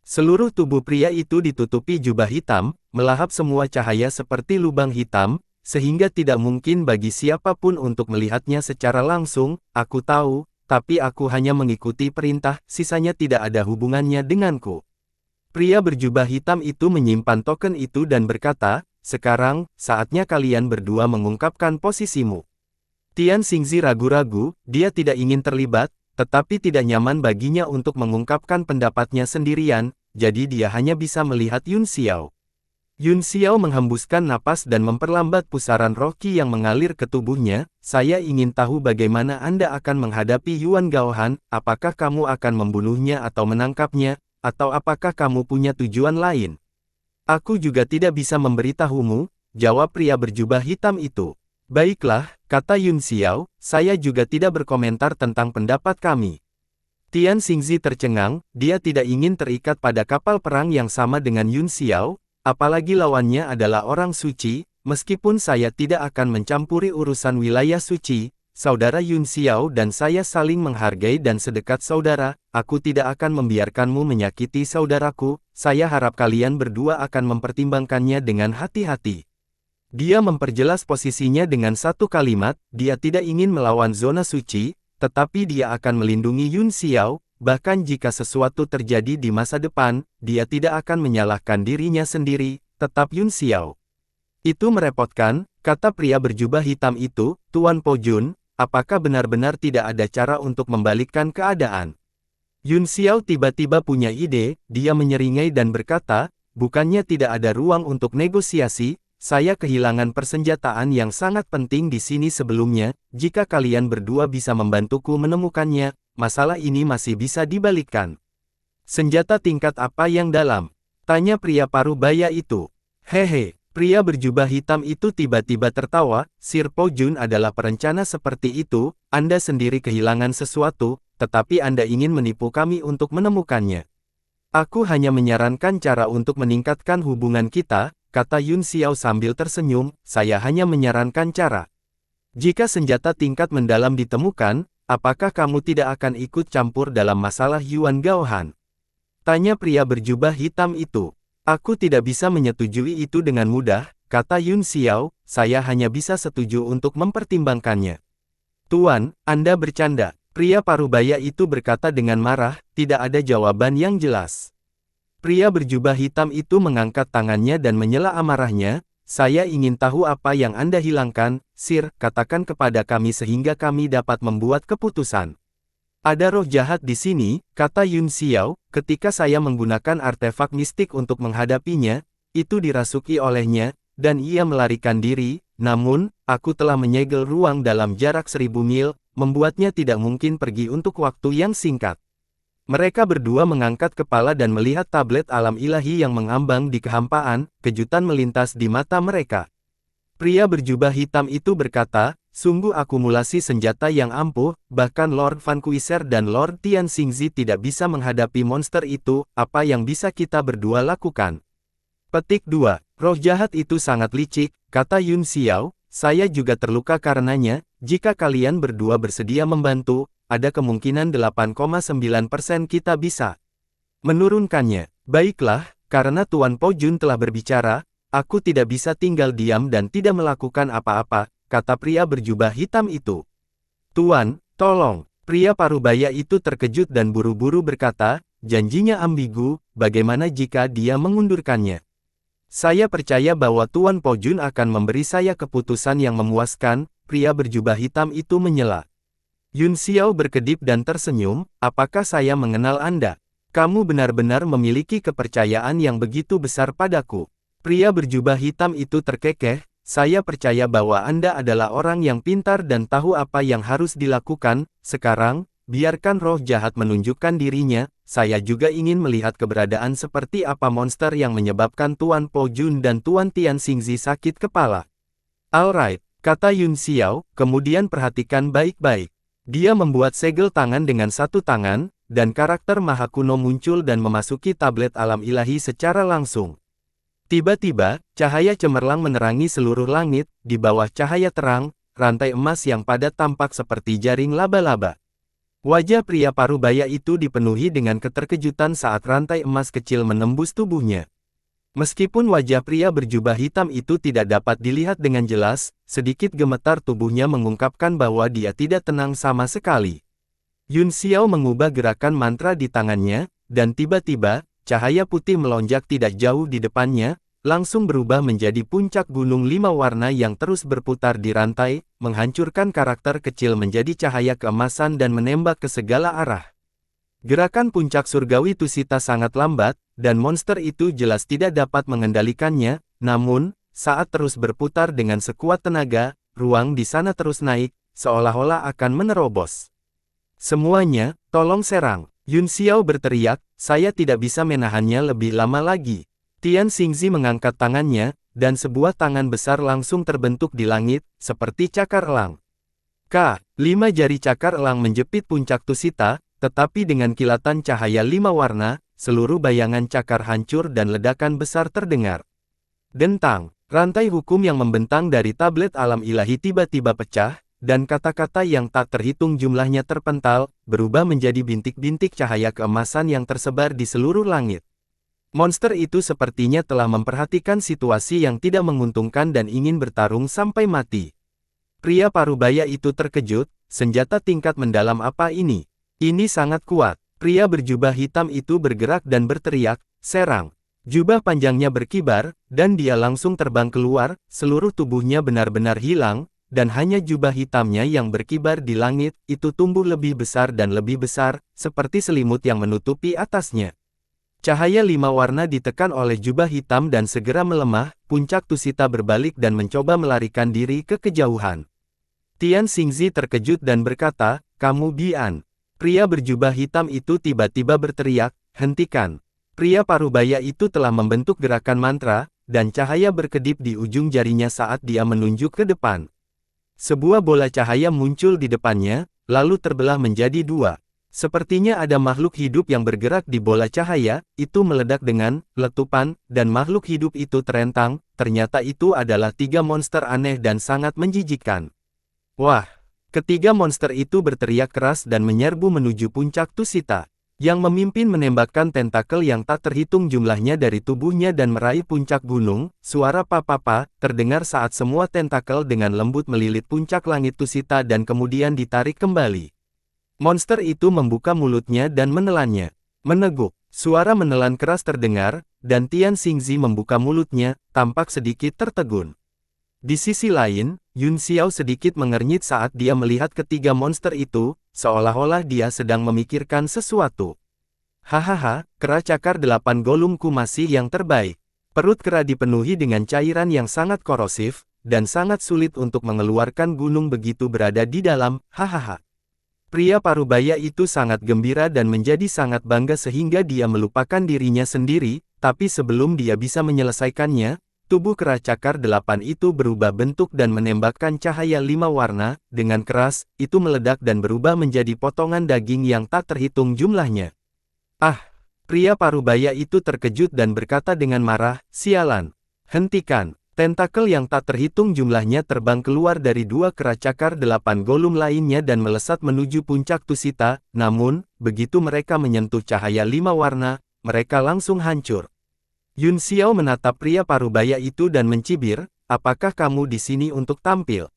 Seluruh tubuh pria itu ditutupi jubah hitam, melahap semua cahaya seperti lubang hitam, sehingga tidak mungkin bagi siapapun untuk melihatnya secara langsung. Aku tahu, tapi aku hanya mengikuti perintah, sisanya tidak ada hubungannya denganku. Pria berjubah hitam itu menyimpan token itu dan berkata, sekarang, saatnya kalian berdua mengungkapkan posisimu. Tian Xingzi ragu-ragu, dia tidak ingin terlibat, tetapi tidak nyaman baginya untuk mengungkapkan pendapatnya sendirian, jadi dia hanya bisa melihat Yun Xiao. Yun Xiao menghembuskan napas dan memperlambat pusaran roh Qi yang mengalir ke tubuhnya. Saya ingin tahu bagaimana Anda akan menghadapi Yuan Gaohan, apakah kamu akan membunuhnya atau menangkapnya, atau apakah kamu punya tujuan lain? Aku juga tidak bisa memberitahumu, jawab pria berjubah hitam itu. Baiklah, kata Yun Xiao, saya juga tidak berkomentar tentang pendapat kami. Tian Xingzi tercengang, dia tidak ingin terikat pada kapal perang yang sama dengan Yun Xiao, apalagi lawannya adalah orang suci. Meskipun saya tidak akan mencampuri urusan wilayah suci, saudara Yun Xiao dan saya saling menghargai dan sedekat saudara, aku tidak akan membiarkanmu menyakiti saudaraku, saya harap kalian berdua akan mempertimbangkannya dengan hati-hati. Dia memperjelas posisinya dengan satu kalimat, dia tidak ingin melawan zona suci, tetapi dia akan melindungi Yun Xiao, bahkan jika sesuatu terjadi di masa depan, dia tidak akan menyalahkan dirinya sendiri, tetap Yun Xiao. Itu merepotkan, kata pria berjubah hitam itu, Tuan Po Jun, apakah benar-benar tidak ada cara untuk membalikkan keadaan? Yun Xiao tiba-tiba punya ide, dia menyeringai dan berkata, bukannya tidak ada ruang untuk negosiasi, saya kehilangan persenjataan yang sangat penting di sini sebelumnya, jika kalian berdua bisa membantuku menemukannya, masalah ini masih bisa dibalikkan. Senjata tingkat apa yang dalam? Tanya pria paruh baya itu. Hehe. Pria berjubah hitam itu tiba-tiba tertawa, Sir Po Jun adalah perencana seperti itu, Anda sendiri kehilangan sesuatu, tetapi Anda ingin menipu kami untuk menemukannya. Aku hanya menyarankan cara untuk meningkatkan hubungan kita, kata Yun Xiao sambil tersenyum, saya hanya menyarankan cara. Jika senjata tingkat mendalam ditemukan, apakah kamu tidak akan ikut campur dalam masalah Yuan Gaohan? Tanya pria berjubah hitam itu. Aku tidak bisa menyetujui itu dengan mudah, kata Yun Xiao, saya hanya bisa setuju untuk mempertimbangkannya. Tuan, Anda bercanda. Pria parubaya itu berkata dengan marah, tidak ada jawaban yang jelas. Pria berjubah hitam itu mengangkat tangannya dan menyela amarahnya, saya ingin tahu apa yang Anda hilangkan, Sir, katakan kepada kami sehingga kami dapat membuat keputusan. Ada roh jahat di sini, kata Yun Xiao, ketika saya menggunakan artefak mistik untuk menghadapinya, itu dirasuki olehnya, dan ia melarikan diri, namun, aku telah menyegel ruang dalam jarak 1000 mil, membuatnya tidak mungkin pergi untuk waktu yang singkat. Mereka berdua mengangkat kepala dan melihat tablet alam ilahi yang mengambang di kehampaan, kejutan melintas di mata mereka. Pria berjubah hitam itu berkata, sungguh akumulasi senjata yang ampuh, bahkan Lord Van Kuiser dan Lord Tian Xingzi tidak bisa menghadapi monster itu, apa yang bisa kita berdua lakukan? Petik 2. Roh jahat itu sangat licik, kata Yun Xiao, saya juga terluka karenanya, jika kalian berdua bersedia membantu, ada kemungkinan 8,9% kita bisa menurunkannya. Baiklah, karena Tuan Po Jun telah berbicara, aku tidak bisa tinggal diam dan tidak melakukan apa-apa, kata pria berjubah hitam itu. Tuan, tolong. Pria parubaya itu terkejut dan buru-buru berkata, janjinya ambigu, bagaimana jika dia mengundurkannya? Saya percaya bahwa Tuan Po Jun akan memberi saya keputusan yang memuaskan, pria berjubah hitam itu menyela. Yun Xiao berkedip dan tersenyum, apakah saya mengenal Anda? Kamu benar-benar memiliki kepercayaan yang begitu besar padaku. Pria berjubah hitam itu terkekeh, saya percaya bahwa Anda adalah orang yang pintar dan tahu apa yang harus dilakukan, sekarang, biarkan roh jahat menunjukkan dirinya, saya juga ingin melihat keberadaan seperti apa monster yang menyebabkan Tuan Po Jun dan Tuan Tian Xingzi sakit kepala. Alright, kata Yun Xiao, kemudian perhatikan baik-baik. Dia membuat segel tangan dengan satu tangan, dan karakter maha kuno muncul dan memasuki tablet alam ilahi secara langsung. Tiba-tiba, cahaya cemerlang menerangi seluruh langit, di bawah cahaya terang, rantai emas yang padat tampak seperti jaring laba-laba. Wajah pria parubaya itu dipenuhi dengan keterkejutan saat rantai emas kecil menembus tubuhnya. Meskipun wajah pria berjubah hitam itu tidak dapat dilihat dengan jelas, sedikit gemetar tubuhnya mengungkapkan bahwa dia tidak tenang sama sekali. Yun Xiao mengubah gerakan mantra di tangannya, dan tiba-tiba, cahaya putih melonjak tidak jauh di depannya, langsung berubah menjadi puncak gunung 5 warna yang terus berputar di rantai, menghancurkan karakter kecil menjadi cahaya keemasan dan menembak ke segala arah. Gerakan puncak surgawi Tusita sangat lambat, dan monster itu jelas tidak dapat mengendalikannya, namun, saat terus berputar dengan sekuat tenaga, ruang di sana terus naik, seolah-olah akan menerobos. Semuanya, tolong serang. Yun Xiao berteriak, saya tidak bisa menahannya lebih lama lagi. Tian Xingzi mengangkat tangannya, dan sebuah tangan besar langsung terbentuk di langit, seperti cakar elang. 5 jari cakar elang menjepit puncak Tusita, tetapi dengan kilatan cahaya 5 warna, seluruh bayangan cakar hancur dan ledakan besar terdengar. Dentang, rantai hukum yang membentang dari tablet alam ilahi tiba-tiba pecah, dan kata-kata yang tak terhitung jumlahnya terpental, berubah menjadi bintik-bintik cahaya keemasan yang tersebar di seluruh langit. Monster itu sepertinya telah memperhatikan situasi yang tidak menguntungkan dan ingin bertarung sampai mati. Pria parubaya itu terkejut, senjata tingkat mendalam apa ini? Ini sangat kuat. Pria berjubah hitam itu bergerak dan berteriak, serang. Jubah panjangnya berkibar, dan dia langsung terbang keluar, seluruh tubuhnya benar-benar hilang, dan hanya jubah hitamnya yang berkibar di langit, itu tumbuh lebih besar dan lebih besar, seperti selimut yang menutupi atasnya. Cahaya 5 warna ditekan oleh jubah hitam dan segera melemah, puncak Tusita berbalik dan mencoba melarikan diri ke kejauhan. Tian Xingzi terkejut dan berkata, kamu Bian. Pria berjubah hitam itu tiba-tiba berteriak, hentikan. Pria parubaya itu telah membentuk gerakan mantra, dan cahaya berkedip di ujung jarinya saat dia menunjuk ke depan. Sebuah bola cahaya muncul di depannya, lalu terbelah menjadi 2. Sepertinya ada makhluk hidup yang bergerak di bola cahaya, itu meledak dengan letupan, dan makhluk hidup itu terentang, ternyata itu adalah 3 monster aneh dan sangat menjijikkan. Wah! Ketiga monster itu berteriak keras dan menyerbu menuju puncak Tusita. Yang memimpin menembakkan tentakel yang tak terhitung jumlahnya dari tubuhnya dan meraih puncak gunung, suara papa terdengar saat semua tentakel dengan lembut melilit puncak langit Tusita dan kemudian ditarik kembali. Monster itu membuka mulutnya dan menelannya. Meneguk, suara menelan keras terdengar, dan Tian Xingzi membuka mulutnya, tampak sedikit tertegun. Di sisi lain, Yun Xiao sedikit mengernyit saat dia melihat ketiga monster itu, seolah-olah dia sedang memikirkan sesuatu. Hahaha, kera cakar 8 golumku masih yang terbaik. Perut kera dipenuhi dengan cairan yang sangat korosif, dan sangat sulit untuk mengeluarkan gunung begitu berada di dalam, hahaha. Pria parubaya itu sangat gembira dan menjadi sangat bangga sehingga dia melupakan dirinya sendiri, tapi sebelum dia bisa menyelesaikannya, tubuh kera cakar 8 itu berubah bentuk dan menembakkan cahaya 5 warna, dengan keras, itu meledak dan berubah menjadi potongan daging yang tak terhitung jumlahnya. Ah! Pria parubaya itu terkejut dan berkata dengan marah, sialan! Hentikan! Tentakel yang tak terhitung jumlahnya terbang keluar dari 2 kera cakar 8 golum lainnya dan melesat menuju puncak Tusita, namun, begitu mereka menyentuh cahaya 5 warna, mereka langsung hancur. Yun Xiao menatap pria parubaya itu dan mencibir, apakah kamu di sini untuk tampil?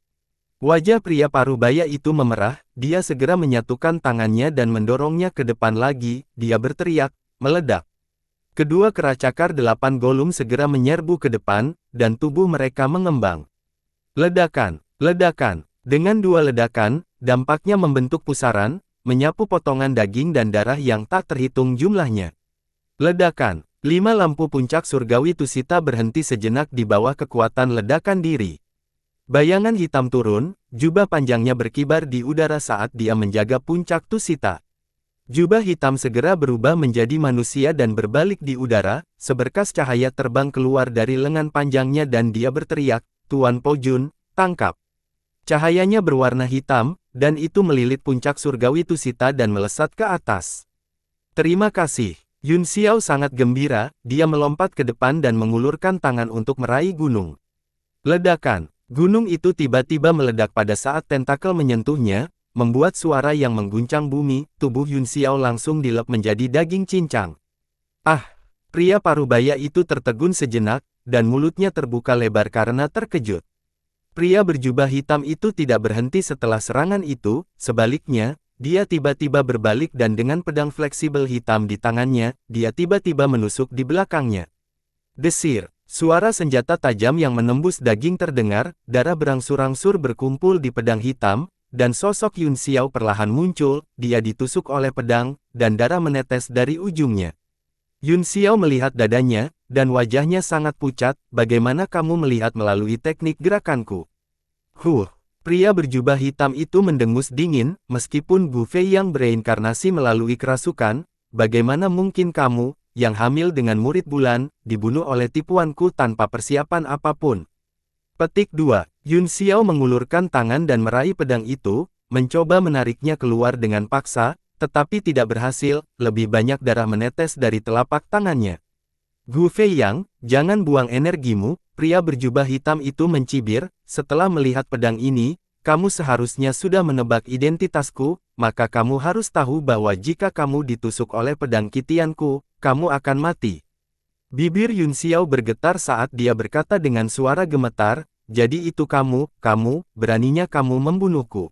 Wajah pria parubaya itu memerah, dia segera menyatukan tangannya dan mendorongnya ke depan lagi, dia berteriak, meledak. Kedua kera cakar 8 golum segera menyerbu ke depan, dan tubuh mereka mengembang. Ledakan, ledakan, dengan 2 ledakan, dampaknya membentuk pusaran, menyapu potongan daging dan darah yang tak terhitung jumlahnya. Ledakan. 5 lampu puncak surgawi Tusita berhenti sejenak di bawah kekuatan ledakan diri. Bayangan hitam turun, jubah panjangnya berkibar di udara saat dia menjaga puncak Tusita. Jubah hitam segera berubah menjadi manusia dan berbalik di udara, seberkas cahaya terbang keluar dari lengan panjangnya dan dia berteriak, Tuan Po Jun, tangkap. Cahayanya berwarna hitam, dan itu melilit puncak surgawi Tusita dan melesat ke atas. Terima kasih. Yun Xiao sangat gembira, dia melompat ke depan dan mengulurkan tangan untuk meraih gunung. Ledakan. Gunung itu tiba-tiba meledak pada saat tentakel menyentuhnya, membuat suara yang mengguncang bumi, tubuh Yun Xiao langsung dilep menjadi daging cincang. Ah! Pria parubaya itu tertegun sejenak, dan mulutnya terbuka lebar karena terkejut. Pria berjubah hitam itu tidak berhenti setelah serangan itu, sebaliknya, dia tiba-tiba berbalik dan dengan pedang fleksibel hitam di tangannya, dia tiba-tiba menusuk di belakangnya. Desir, Suara senjata tajam yang menembus daging terdengar, darah berangsur-angsur berkumpul di pedang hitam, dan sosok Yun Xiao perlahan muncul, dia ditusuk oleh pedang, dan darah menetes dari ujungnya. Yun Xiao melihat dadanya, dan wajahnya sangat pucat, bagaimana kamu melihat melalui teknik gerakanku? Pria berjubah hitam itu mendengus dingin, meskipun Gu Fei yang bereinkarnasi melalui kerasukan, bagaimana mungkin kamu, yang hamil dengan murid bulan, dibunuh oleh tipuanku tanpa persiapan apapun? Petik 2. Yun Xiao mengulurkan tangan dan meraih pedang itu, mencoba menariknya keluar dengan paksa, tetapi tidak berhasil, lebih banyak darah menetes dari telapak tangannya. Gu Fei Yang, jangan buang energimu, pria berjubah hitam itu mencibir, setelah melihat pedang ini, kamu seharusnya sudah menebak identitasku, maka kamu harus tahu bahwa jika kamu ditusuk oleh pedang kitianku, kamu akan mati. Bibir Yun Xiao bergetar saat dia berkata dengan suara gemetar, jadi itu kamu, beraninya kamu membunuhku.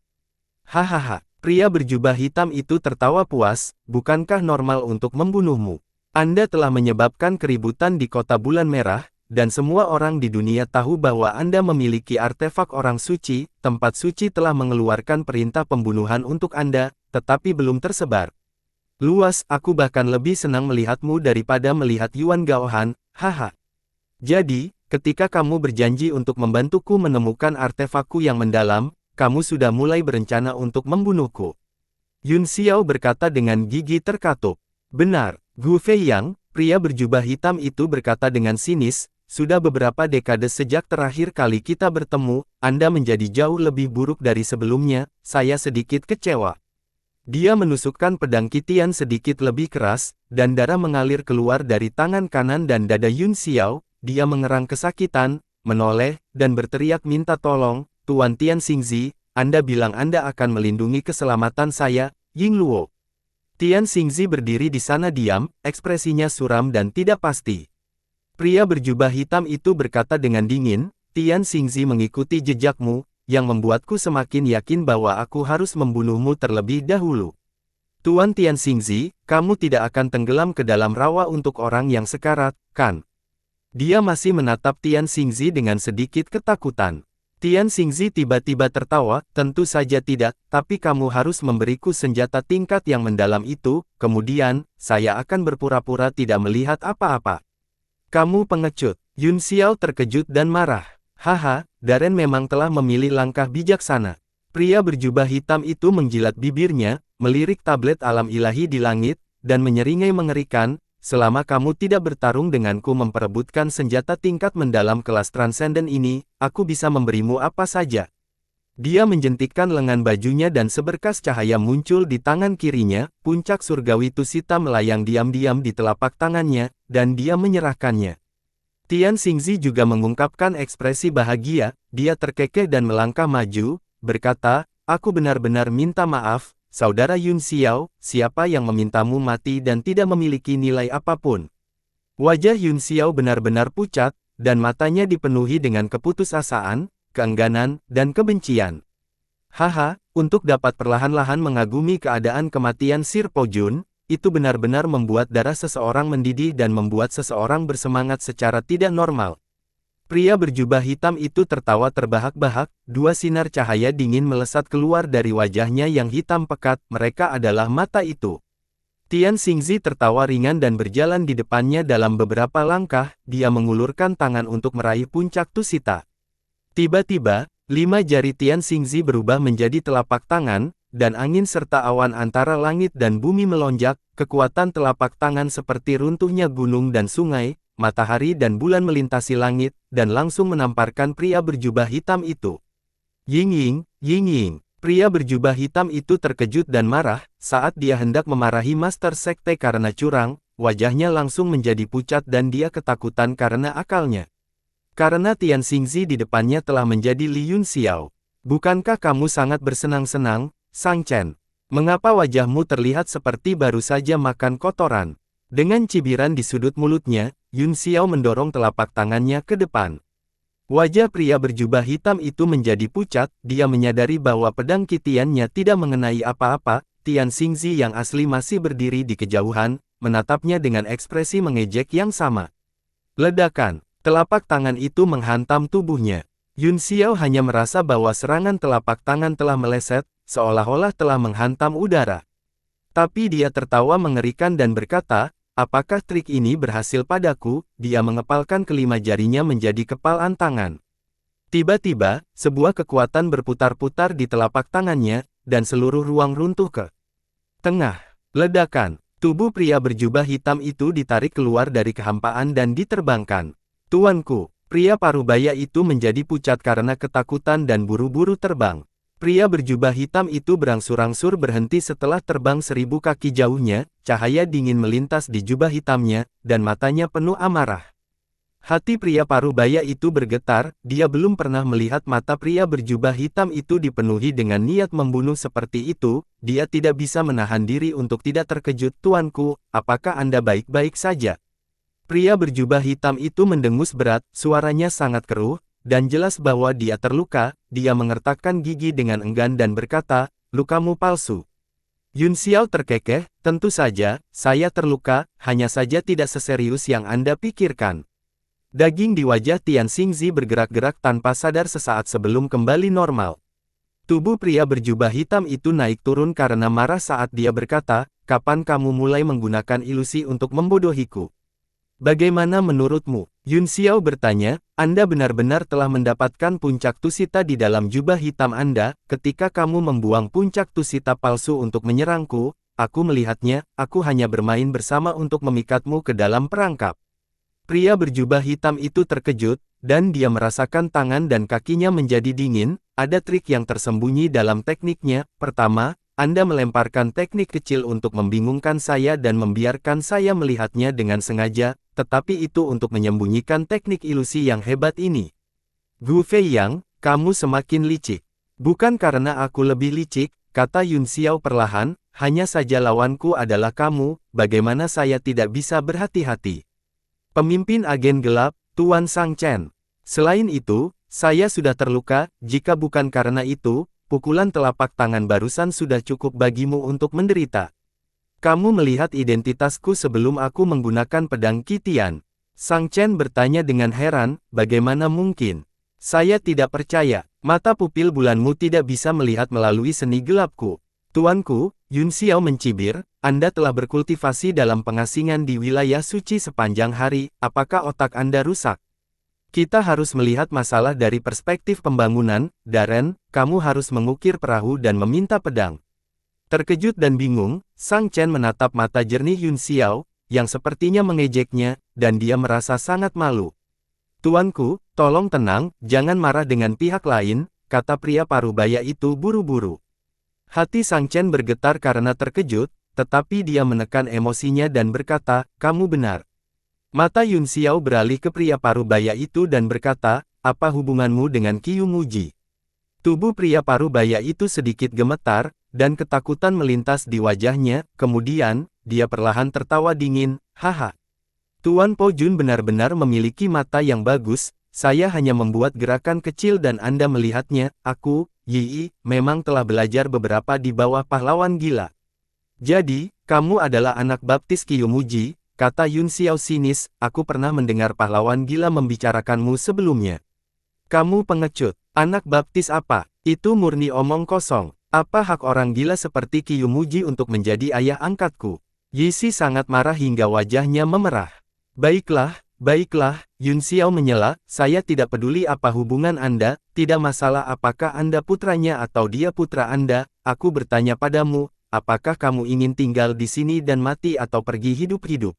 Hahaha. Pria berjubah hitam itu tertawa puas, bukankah normal untuk membunuhmu? Anda telah menyebabkan keributan di kota bulan merah, dan semua orang di dunia tahu bahwa Anda memiliki artefak orang suci, tempat suci telah mengeluarkan perintah pembunuhan untuk Anda, tetapi belum tersebar. Luas, aku bahkan lebih senang melihatmu daripada melihat Yuan Gaohan, haha. Jadi, ketika kamu berjanji untuk membantuku menemukan artefakku yang mendalam, kamu sudah mulai berencana untuk membunuhku. Yun Xiao berkata dengan gigi terkatup. Benar, Gu Fei Yang, pria berjubah hitam itu berkata dengan sinis, sudah beberapa dekade sejak terakhir kali kita bertemu, Anda menjadi jauh lebih buruk dari sebelumnya, saya sedikit kecewa. Dia menusukkan pedang kitian sedikit lebih keras, dan darah mengalir keluar dari tangan kanan dan dada Yun Xiao, dia mengerang kesakitan, menoleh, dan berteriak minta tolong. Tuan Tian Xingzi, Anda bilang Anda akan melindungi keselamatan saya, Ying Luo. Tian Xingzi berdiri di sana diam, ekspresinya suram dan tidak pasti. Pria berjubah hitam itu berkata dengan dingin, Tian Xingzi mengikuti jejakmu, yang membuatku semakin yakin bahwa aku harus membunuhmu terlebih dahulu. Tuan Tian Xingzi, kamu tidak akan tenggelam ke dalam rawa untuk orang yang sekarat, kan? Dia masih menatap Tian Xingzi dengan sedikit ketakutan. Tian Xingzi tiba-tiba tertawa, tentu saja tidak, tapi kamu harus memberiku senjata tingkat yang mendalam itu, kemudian, saya akan berpura-pura tidak melihat apa-apa. Kamu pengecut. Yun Xiao terkejut dan marah. Haha, Darren memang telah memilih langkah bijaksana. Pria berjubah hitam itu menjilat bibirnya, melirik tablet alam ilahi di langit, dan menyeringai mengerikan, selama kamu tidak bertarung denganku memperebutkan senjata tingkat mendalam kelas transenden ini, aku bisa memberimu apa saja. Dia menjentikkan lengan bajunya dan seberkas cahaya muncul di tangan kirinya, puncak surgawi Tusita melayang diam-diam di telapak tangannya, dan dia menyerahkannya. Tian Xingzi juga mengungkapkan ekspresi bahagia, dia terkekeh dan melangkah maju, berkata, aku benar-benar minta maaf, Saudara Yun Xiao, siapa yang memintamu mati dan tidak memiliki nilai apapun? Wajah Yun Xiao benar-benar pucat, dan matanya dipenuhi dengan keputusasaan, keengganan, dan kebencian. Haha, untuk dapat perlahan-lahan mengagumi keadaan kematian Sir Po Jun, itu benar-benar membuat darah seseorang mendidih dan membuat seseorang bersemangat secara tidak normal. Pria berjubah hitam itu tertawa terbahak-bahak, dua sinar cahaya dingin melesat keluar dari wajahnya yang hitam pekat, mereka adalah mata itu. Tian Xingzi tertawa ringan dan berjalan di depannya dalam beberapa langkah, dia mengulurkan tangan untuk meraih puncak Tusita. Tiba-tiba, 5 jari Tian Xingzi berubah menjadi telapak tangan, dan angin serta awan antara langit dan bumi melonjak, kekuatan telapak tangan seperti runtuhnya gunung dan sungai, matahari dan bulan melintasi langit, dan langsung menamparkan pria berjubah hitam itu. Ying Ying, pria berjubah hitam itu terkejut dan marah, saat dia hendak memarahi Master Sekte karena curang, wajahnya langsung menjadi pucat dan dia ketakutan karena akalnya. Karena Tian Xingzi di depannya telah menjadi Li Yun Xiao. Bukankah kamu sangat bersenang-senang, Sang Chen? Mengapa wajahmu terlihat seperti baru saja makan kotoran? Dengan cibiran di sudut mulutnya, Yun Xiao mendorong telapak tangannya ke depan. Wajah pria berjubah hitam itu menjadi pucat, dia menyadari bahwa pedang kitiannya tidak mengenai apa-apa, Tian Xingzi yang asli masih berdiri di kejauhan, menatapnya dengan ekspresi mengejek yang sama. Ledakan. Telapak tangan itu menghantam tubuhnya. Yun Xiao hanya merasa bahwa serangan telapak tangan telah meleset, seolah-olah telah menghantam udara. Tapi dia tertawa mengerikan dan berkata, apakah trik ini berhasil padaku? Dia mengepalkan kelima jarinya menjadi kepalan tangan. Tiba-tiba, sebuah kekuatan berputar-putar di telapak tangannya, dan seluruh ruang runtuh ke tengah. Ledakan. Tubuh pria berjubah hitam itu ditarik keluar dari kehampaan dan diterbangkan. Tuanku, pria parubaya itu menjadi pucat karena ketakutan dan buru-buru terbang. Pria berjubah hitam itu berangsur-angsur berhenti setelah terbang 1000 kaki jauhnya, cahaya dingin melintas di jubah hitamnya, dan matanya penuh amarah. Hati pria parubaya itu bergetar, dia belum pernah melihat mata pria berjubah hitam itu dipenuhi dengan niat membunuh seperti itu, dia tidak bisa menahan diri untuk tidak terkejut. Tuanku, apakah Anda baik-baik saja? Pria berjubah hitam itu mendengus berat, suaranya sangat keruh, dan jelas bahwa dia terluka. Dia mengertakkan gigi dengan enggan dan berkata, lukamu palsu. Yun Xiao terkekeh, tentu saja, saya terluka, hanya saja tidak seserius yang Anda pikirkan. Daging di wajah Tian Xingzi bergerak-gerak tanpa sadar sesaat sebelum kembali normal. Tubuh pria berjubah hitam itu naik turun karena marah saat dia berkata, kapan kamu mulai menggunakan ilusi untuk membodohiku? Bagaimana menurutmu? Yun Xiao bertanya, Anda benar-benar telah mendapatkan puncak tusita di dalam jubah hitam Anda, ketika kamu membuang puncak tusita palsu untuk menyerangku, aku melihatnya, aku hanya bermain bersama untuk memikatmu ke dalam perangkap. Pria berjubah hitam itu terkejut, dan dia merasakan tangan dan kakinya menjadi dingin. Ada trik yang tersembunyi dalam tekniknya. Pertama, Anda melemparkan teknik kecil untuk membingungkan saya dan membiarkan saya melihatnya dengan sengaja, tetapi itu untuk menyembunyikan teknik ilusi yang hebat ini. Gu Feiyang, kamu semakin licik. Bukan karena aku lebih licik, kata Yun Xiao perlahan, hanya saja lawanku adalah kamu, bagaimana saya tidak bisa berhati-hati. Pemimpin agen gelap, Tuan Sang Chen. Selain itu, saya sudah terluka, jika bukan karena itu, pukulan telapak tangan barusan sudah cukup bagimu untuk menderita. Kamu melihat identitasku sebelum aku menggunakan pedang Qitian. Sang Chen bertanya dengan heran, bagaimana mungkin? Saya tidak percaya, mata pupil bulanmu tidak bisa melihat melalui seni gelapku. Tuanku, Yun Xiao mencibir, Anda telah berkultivasi dalam pengasingan di wilayah suci sepanjang hari, apakah otak Anda rusak? Kita harus melihat masalah dari perspektif pembangunan, Darren, kamu harus mengukir perahu dan meminta pedang. Terkejut dan bingung, Sang Chen menatap mata jernih Yun Xiao, yang sepertinya mengejeknya, dan dia merasa sangat malu. Tuanku, tolong tenang, jangan marah dengan pihak lain, kata pria parubaya itu buru-buru. Hati Sang Chen bergetar karena terkejut, tetapi dia menekan emosinya dan berkata, kamu benar. Mata Yun Xiao beralih ke pria parubaya itu dan berkata, apa hubunganmu dengan Qiu Muji? Tubuh pria parubaya itu sedikit gemetar, dan ketakutan melintas di wajahnya, kemudian, dia perlahan tertawa dingin, haha. Tuan Po Jun benar-benar memiliki mata yang bagus, saya hanya membuat gerakan kecil dan Anda melihatnya, aku, Yi, memang telah belajar beberapa di bawah pahlawan gila. Jadi, kamu adalah anak baptis Qiu Muji, kata Yun Xiao sinis, aku pernah mendengar pahlawan gila membicarakanmu sebelumnya. Kamu pengecut, anak baptis apa? Itu murni omong kosong. Apa hak orang gila seperti Qiu Muji untuk menjadi ayah angkatku? Yi Si sangat marah hingga wajahnya memerah. Baiklah, Yun Xiao menyela, saya tidak peduli apa hubungan Anda, tidak masalah apakah Anda putranya atau dia putra Anda, aku bertanya padamu, apakah kamu ingin tinggal di sini dan mati atau pergi hidup-hidup?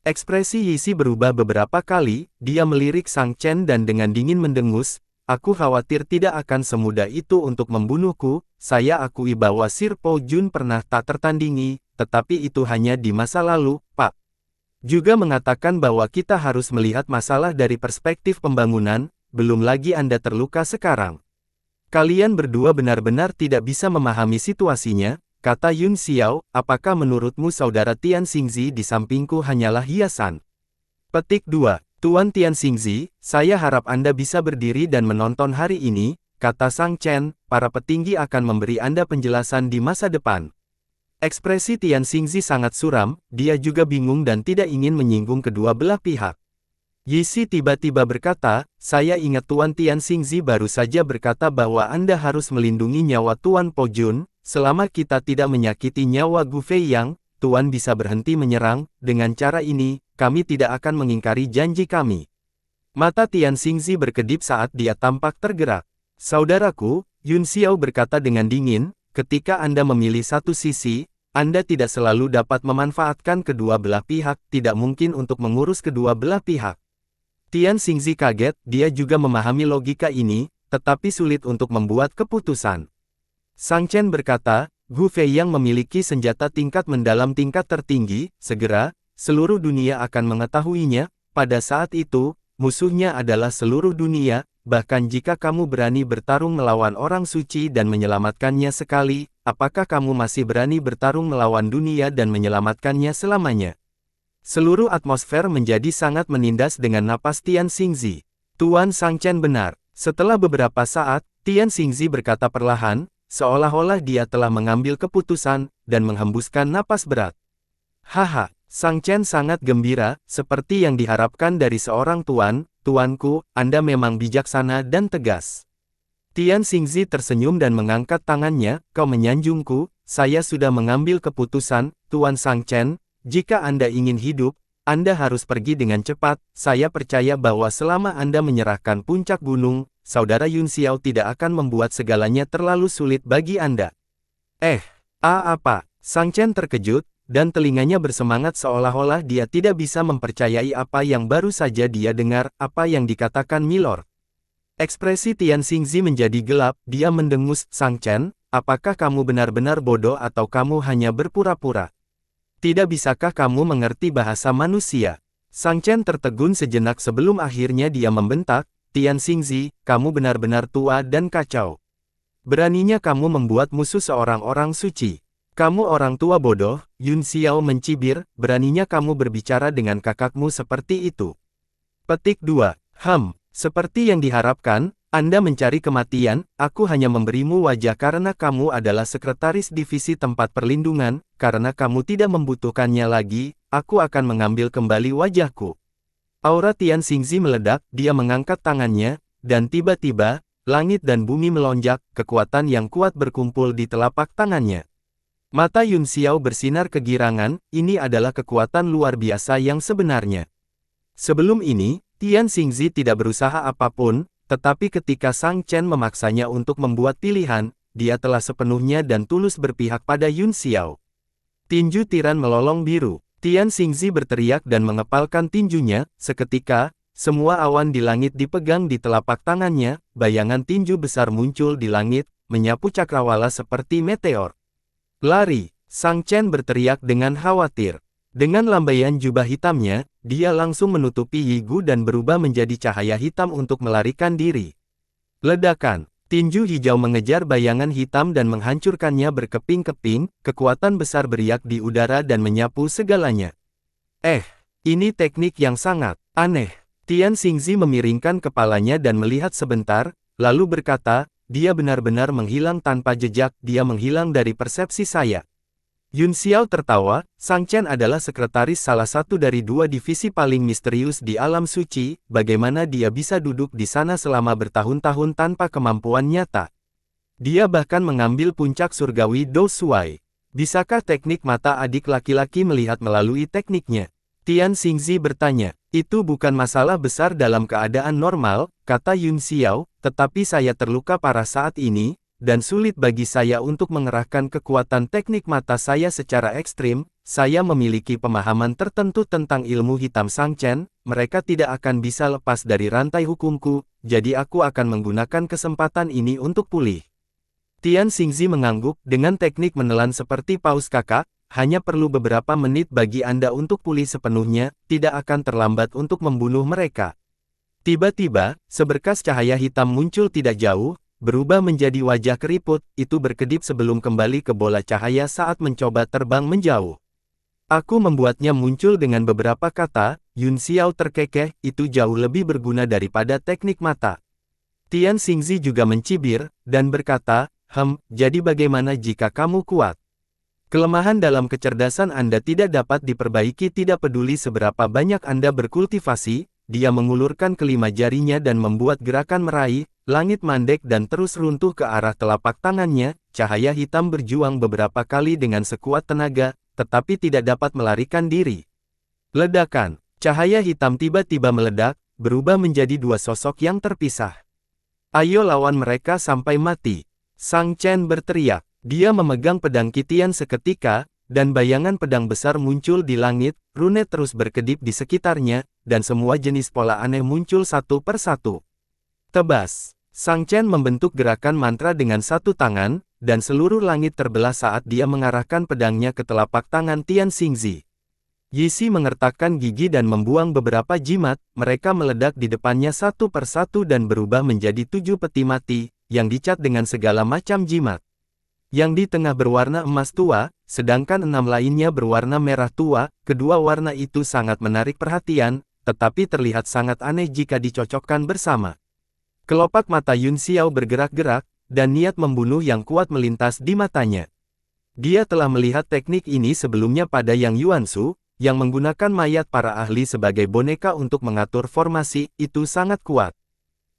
Ekspresi Yi Si berubah beberapa kali, dia melirik Sang Chen dan dengan dingin mendengus, aku khawatir tidak akan semudah itu untuk membunuhku, saya akui bahwa Sir Po Jun pernah tak tertandingi, tetapi itu hanya di masa lalu, Pak. Juga mengatakan bahwa kita harus melihat masalah dari perspektif pembangunan, belum lagi Anda terluka sekarang. Kalian berdua benar-benar tidak bisa memahami situasinya, kata Yun Xiao, apakah menurutmu saudara Tian Xingzi di sampingku hanyalah hiasan? Petik 2. Tuan Tian Xingzi, saya harap Anda bisa berdiri dan menonton hari ini, kata Sang Chen, para petinggi akan memberi Anda penjelasan di masa depan. Ekspresi Tian Xingzi sangat suram, dia juga bingung dan tidak ingin menyinggung kedua belah pihak. Yixi tiba-tiba berkata, saya ingat Tuan Tian Xingzi baru saja berkata bahwa Anda harus melindungi nyawa Tuan Po Jun, selama kita tidak menyakiti nyawa Gu Feiyang, Tuan bisa berhenti menyerang, dengan cara ini, kami tidak akan mengingkari janji kami. Mata Tian Xingzi berkedip saat dia tampak tergerak. Saudaraku, Yun Xiao berkata dengan dingin, ketika Anda memilih satu sisi, Anda tidak selalu dapat memanfaatkan kedua belah pihak, tidak mungkin untuk mengurus kedua belah pihak. Tian Xingzi kaget, dia juga memahami logika ini, tetapi sulit untuk membuat keputusan. Sang Chen berkata, Gu Feiyang memiliki senjata tingkat mendalam tingkat tertinggi, segera, seluruh dunia akan mengetahuinya, pada saat itu, musuhnya adalah seluruh dunia, bahkan jika kamu berani bertarung melawan orang suci dan menyelamatkannya sekali, apakah kamu masih berani bertarung melawan dunia dan menyelamatkannya selamanya? Seluruh atmosfer menjadi sangat menindas dengan napas Tian Xingzi. Tuan Sang Chen benar. Setelah beberapa saat, Tian Xingzi berkata perlahan, seolah-olah dia telah mengambil keputusan, dan menghembuskan napas berat. Haha, Sang Chen sangat gembira, seperti yang diharapkan dari seorang tuan, tuanku, Anda memang bijaksana dan tegas. Tian Xingzi tersenyum dan mengangkat tangannya, kau menyanjungku, saya sudah mengambil keputusan, Tuan Sang Chen. Jika Anda ingin hidup, Anda harus pergi dengan cepat. Saya percaya bahwa selama Anda menyerahkan puncak gunung, Saudara Yun Xiao tidak akan membuat segalanya terlalu sulit bagi Anda. Apa? Sang Chen terkejut, dan telinganya bersemangat seolah-olah dia tidak bisa mempercayai apa yang baru saja dia dengar, apa yang dikatakan Milord. Ekspresi Tian Xingzi menjadi gelap, dia mendengus, Sang Chen, apakah kamu benar-benar bodoh atau kamu hanya berpura-pura? Tidak bisakah kamu mengerti bahasa manusia? Sang Chen tertegun sejenak sebelum akhirnya dia membentak, Tian Xingzi, kamu benar-benar tua dan kacau. Beraninya kamu membuat musuh seorang orang suci. Kamu orang tua bodoh, Yun Xiao mencibir, beraninya kamu berbicara dengan kakakmu seperti itu. Petik 2. Seperti yang diharapkan, Anda mencari kematian, aku hanya memberimu wajah karena kamu adalah sekretaris divisi tempat perlindungan, karena kamu tidak membutuhkannya lagi, aku akan mengambil kembali wajahku. Aura Tian Xingzi meledak, dia mengangkat tangannya, dan tiba-tiba, langit dan bumi melonjak, kekuatan yang kuat berkumpul di telapak tangannya. Mata Yun Xiao bersinar kegirangan, ini adalah kekuatan luar biasa yang sebenarnya. Sebelum ini, Tian Xingzi tidak berusaha apapun, tetapi ketika Sang Chen memaksanya untuk membuat pilihan, dia telah sepenuhnya dan tulus berpihak pada Yun Xiao. Tinju tiran melolong biru. Tian Xingzi berteriak dan mengepalkan tinjunya, seketika, semua awan di langit dipegang di telapak tangannya, bayangan tinju besar muncul di langit, menyapu cakrawala seperti meteor. Lari! Sang Chen berteriak dengan khawatir. Dengan lambaian jubah hitamnya, dia langsung menutupi Yi Gu dan berubah menjadi cahaya hitam untuk melarikan diri. Ledakan! Tinju hijau mengejar bayangan hitam dan menghancurkannya berkeping-keping, kekuatan besar beriak di udara dan menyapu segalanya. Ini teknik yang sangat aneh. Tian Xingzi memiringkan kepalanya dan melihat sebentar, lalu berkata, dia benar-benar menghilang tanpa jejak, dia menghilang dari persepsi saya. Yun Xiao tertawa, Sang Chen adalah sekretaris salah satu dari dua divisi paling misterius di alam suci, bagaimana dia bisa duduk di sana selama bertahun-tahun tanpa kemampuan nyata. Dia bahkan mengambil puncak surgawi Do Shuai. Bisakah teknik mata adik laki-laki melihat melalui tekniknya? Tian Xingzi bertanya, itu bukan masalah besar dalam keadaan normal, kata Yun Xiao, tetapi saya terluka parah saat ini, dan sulit bagi saya untuk mengerahkan kekuatan teknik mata saya secara ekstrim. Saya memiliki pemahaman tertentu tentang ilmu hitam Sang Chen, mereka tidak akan bisa lepas dari rantai hukumku, jadi aku akan menggunakan kesempatan ini untuk pulih. Tian Xingzi mengangguk, dengan teknik menelan seperti paus kakak, hanya perlu beberapa menit bagi Anda untuk pulih sepenuhnya, tidak akan terlambat untuk membunuh mereka. Tiba-tiba, seberkas cahaya hitam muncul tidak jauh, berubah menjadi wajah keriput, itu berkedip sebelum kembali ke bola cahaya saat mencoba terbang menjauh. Aku membuatnya muncul dengan beberapa kata, Yun Xiao terkekeh, itu jauh lebih berguna daripada teknik mata. Tian Xingzi juga mencibir, dan berkata, jadi bagaimana jika kamu kuat? Kelemahan dalam kecerdasan Anda tidak dapat diperbaiki tidak peduli seberapa banyak Anda berkultivasi, dia mengulurkan kelima jarinya dan membuat gerakan meraih, langit mandek dan terus runtuh ke arah telapak tangannya, cahaya hitam berjuang beberapa kali dengan sekuat tenaga, tetapi tidak dapat melarikan diri. Ledakan, cahaya hitam tiba-tiba meledak, berubah menjadi dua sosok yang terpisah. Ayo lawan mereka sampai mati. Sang Chen berteriak. Dia memegang pedang Qitian seketika, dan bayangan pedang besar muncul di langit, rune terus berkedip di sekitarnya, dan semua jenis pola aneh muncul satu persatu. Tebas. Sang Chen membentuk gerakan mantra dengan satu tangan, dan seluruh langit terbelah saat dia mengarahkan pedangnya ke telapak tangan Tian Xingzi. Yixi mengertakkan gigi dan membuang beberapa jimat, mereka meledak di depannya satu persatu dan berubah menjadi 7 peti mati, yang dicat dengan segala macam jimat. Yang di tengah berwarna emas tua, sedangkan 6 lainnya berwarna merah tua, kedua warna itu sangat menarik perhatian, tetapi terlihat sangat aneh jika dicocokkan bersama. Kelopak mata Yun Xiao bergerak-gerak, dan niat membunuh yang kuat melintas di matanya. Dia telah melihat teknik ini sebelumnya pada Yang Yuansu, yang menggunakan mayat para ahli sebagai boneka untuk mengatur formasi, itu sangat kuat.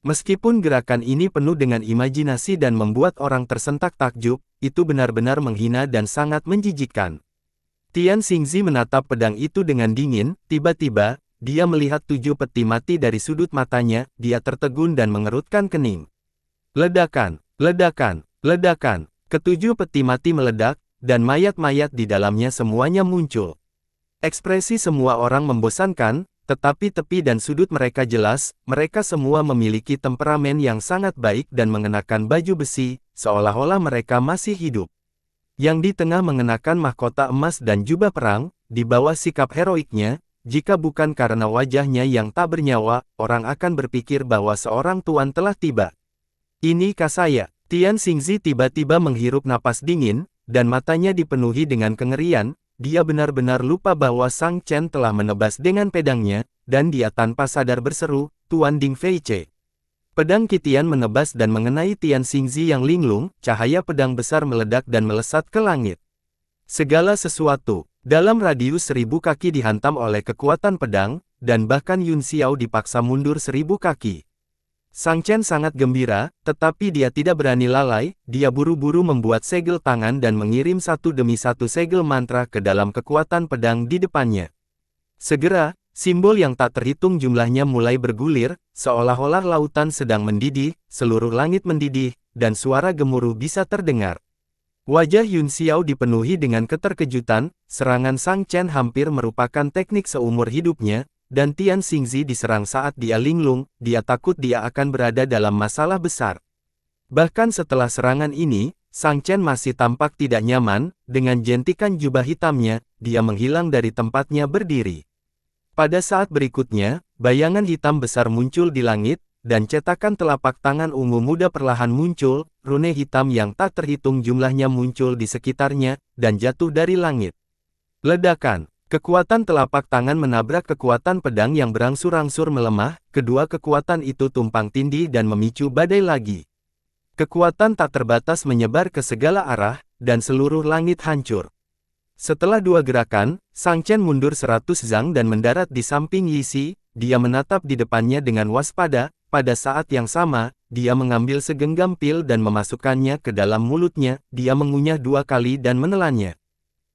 Meskipun gerakan ini penuh dengan imajinasi dan membuat orang tersentak takjub, itu benar-benar menghina dan sangat menjijikkan. Tian Xingzi menatap pedang itu dengan dingin, tiba-tiba, dia melihat 7 peti mati dari sudut matanya, dia tertegun dan mengerutkan kening. Ledakan, ledakan, ledakan, ketujuh peti mati meledak, dan mayat-mayat di dalamnya semuanya muncul. Ekspresi semua orang membosankan, tetapi tepi dan sudut mereka jelas, mereka semua memiliki temperamen yang sangat baik dan mengenakan baju besi, seolah-olah mereka masih hidup. Yang di tengah mengenakan mahkota emas dan jubah perang, di bawah sikap heroiknya, jika bukan karena wajahnya yang tak bernyawa, orang akan berpikir bahwa seorang tuan telah tiba. Ini saya. Tian Xingzi tiba-tiba menghirup napas dingin, dan matanya dipenuhi dengan kengerian. Dia benar-benar lupa bahwa Sang Chen telah menebas dengan pedangnya, dan dia tanpa sadar berseru, "Tuan Ding Feice." Pedang Qitian menebas dan mengenai Tian Xingzi yang linglung, cahaya pedang besar meledak dan melesat ke langit. Segala sesuatu, dalam radius 1000 kaki dihantam oleh kekuatan pedang, dan bahkan Yun Xiao dipaksa mundur 1000 kaki. Sang Chen sangat gembira, tetapi dia tidak berani lalai, dia buru-buru membuat segel tangan dan mengirim satu demi satu segel mantra ke dalam kekuatan pedang di depannya. Segera, simbol yang tak terhitung jumlahnya mulai bergulir, seolah-olah lautan sedang mendidih, seluruh langit mendidih, dan suara gemuruh bisa terdengar. Wajah Yun Xiao dipenuhi dengan keterkejutan, serangan Sang Chen hampir merupakan teknik seumur hidupnya, dan Tian Xingzi diserang saat dia linglung, dia takut dia akan berada dalam masalah besar. Bahkan setelah serangan ini, Sang Chen masih tampak tidak nyaman, dengan jentikan jubah hitamnya, dia menghilang dari tempatnya berdiri. Pada saat berikutnya, bayangan hitam besar muncul di langit, dan cetakan telapak tangan ungu muda perlahan muncul, rune hitam yang tak terhitung jumlahnya muncul di sekitarnya, dan jatuh dari langit. Ledakan. Kekuatan telapak tangan menabrak kekuatan pedang yang berangsur-angsur melemah, kedua kekuatan itu tumpang tindih dan memicu badai lagi. Kekuatan tak terbatas menyebar ke segala arah, dan seluruh langit hancur. Setelah dua gerakan, Sang Chen mundur 100 zang dan mendarat di samping Yixi, dia menatap di depannya dengan waspada, pada saat yang sama, dia mengambil segenggam pil dan memasukkannya ke dalam mulutnya, dia mengunyah 2 kali dan menelannya.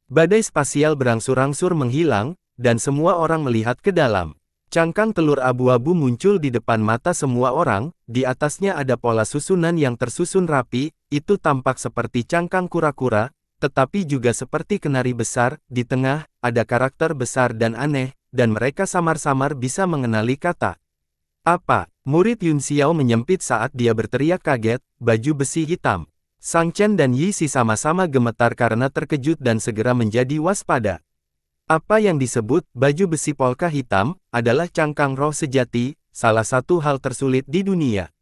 Badai spasial berangsur-angsur menghilang, dan semua orang melihat ke dalam. Cangkang telur abu-abu muncul di depan mata semua orang, di atasnya ada pola susunan yang tersusun rapi, itu tampak seperti cangkang kura-kura, tetapi juga seperti kenari besar, di tengah, ada karakter besar dan aneh, dan mereka samar-samar bisa mengenali kata. Apa? Murid Yun Xiao menyempit saat dia berteriak kaget, baju besi hitam. Sang Chen dan Yixi sama-sama gemetar karena terkejut dan segera menjadi waspada. Apa yang disebut baju besi polka hitam adalah cangkang roh sejati, salah satu hal tersulit di dunia.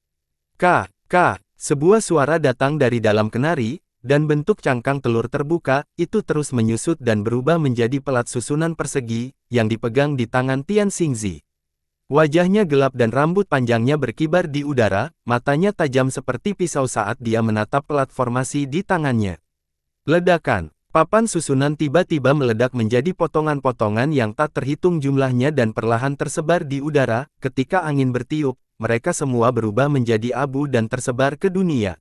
Sebuah suara datang dari dalam kenari, dan bentuk cangkang telur terbuka, itu terus menyusut dan berubah menjadi pelat susunan persegi, yang dipegang di tangan Tian Xingzi. Wajahnya gelap dan rambut panjangnya berkibar di udara, matanya tajam seperti pisau saat dia menatap pelat formasi di tangannya. Ledakan. Papan susunan tiba-tiba meledak menjadi potongan-potongan yang tak terhitung jumlahnya dan perlahan tersebar di udara. Ketika angin bertiup, mereka semua berubah menjadi abu dan tersebar ke dunia.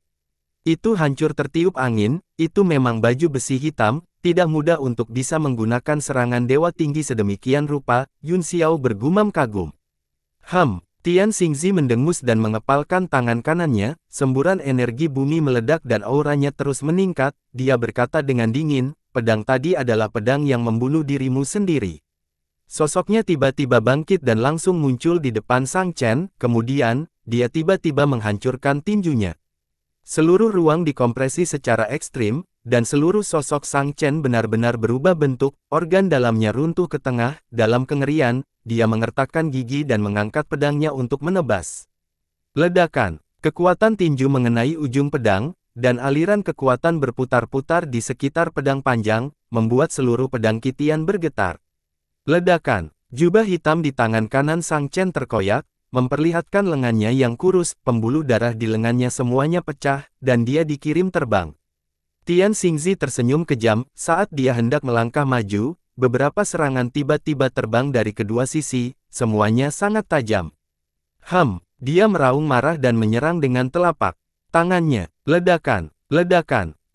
Itu hancur tertiup angin, itu memang baju besi hitam, tidak mudah untuk bisa menggunakan serangan dewa tinggi sedemikian rupa, Yun Xiao bergumam kagum. Tian Xingzi mendengus dan mengepalkan tangan kanannya, semburan energi bumi meledak dan auranya terus meningkat, dia berkata dengan dingin, pedang tadi adalah pedang yang membunuh dirimu sendiri. Sosoknya tiba-tiba bangkit dan langsung muncul di depan Sang Chen, kemudian, dia tiba-tiba menghancurkan tinjunya. Seluruh ruang dikompresi secara ekstrim, dan seluruh sosok Sang Chen benar-benar berubah bentuk, organ dalamnya runtuh ke tengah, dalam kengerian, dia mengertakkan gigi dan mengangkat pedangnya untuk menebas. Ledakan, kekuatan tinju mengenai ujung pedang, dan aliran kekuatan berputar-putar di sekitar pedang panjang, membuat seluruh pedang Qitian bergetar. Ledakan, jubah hitam di tangan kanan Sang Chen terkoyak, memperlihatkan lengannya yang kurus, pembuluh darah di lengannya semuanya pecah, dan dia dikirim terbang. Tian Xingzi tersenyum kejam, saat dia hendak melangkah maju, beberapa serangan tiba-tiba terbang dari kedua sisi, semuanya sangat tajam. Dia meraung marah dan menyerang dengan telapak tangannya. Ledakan,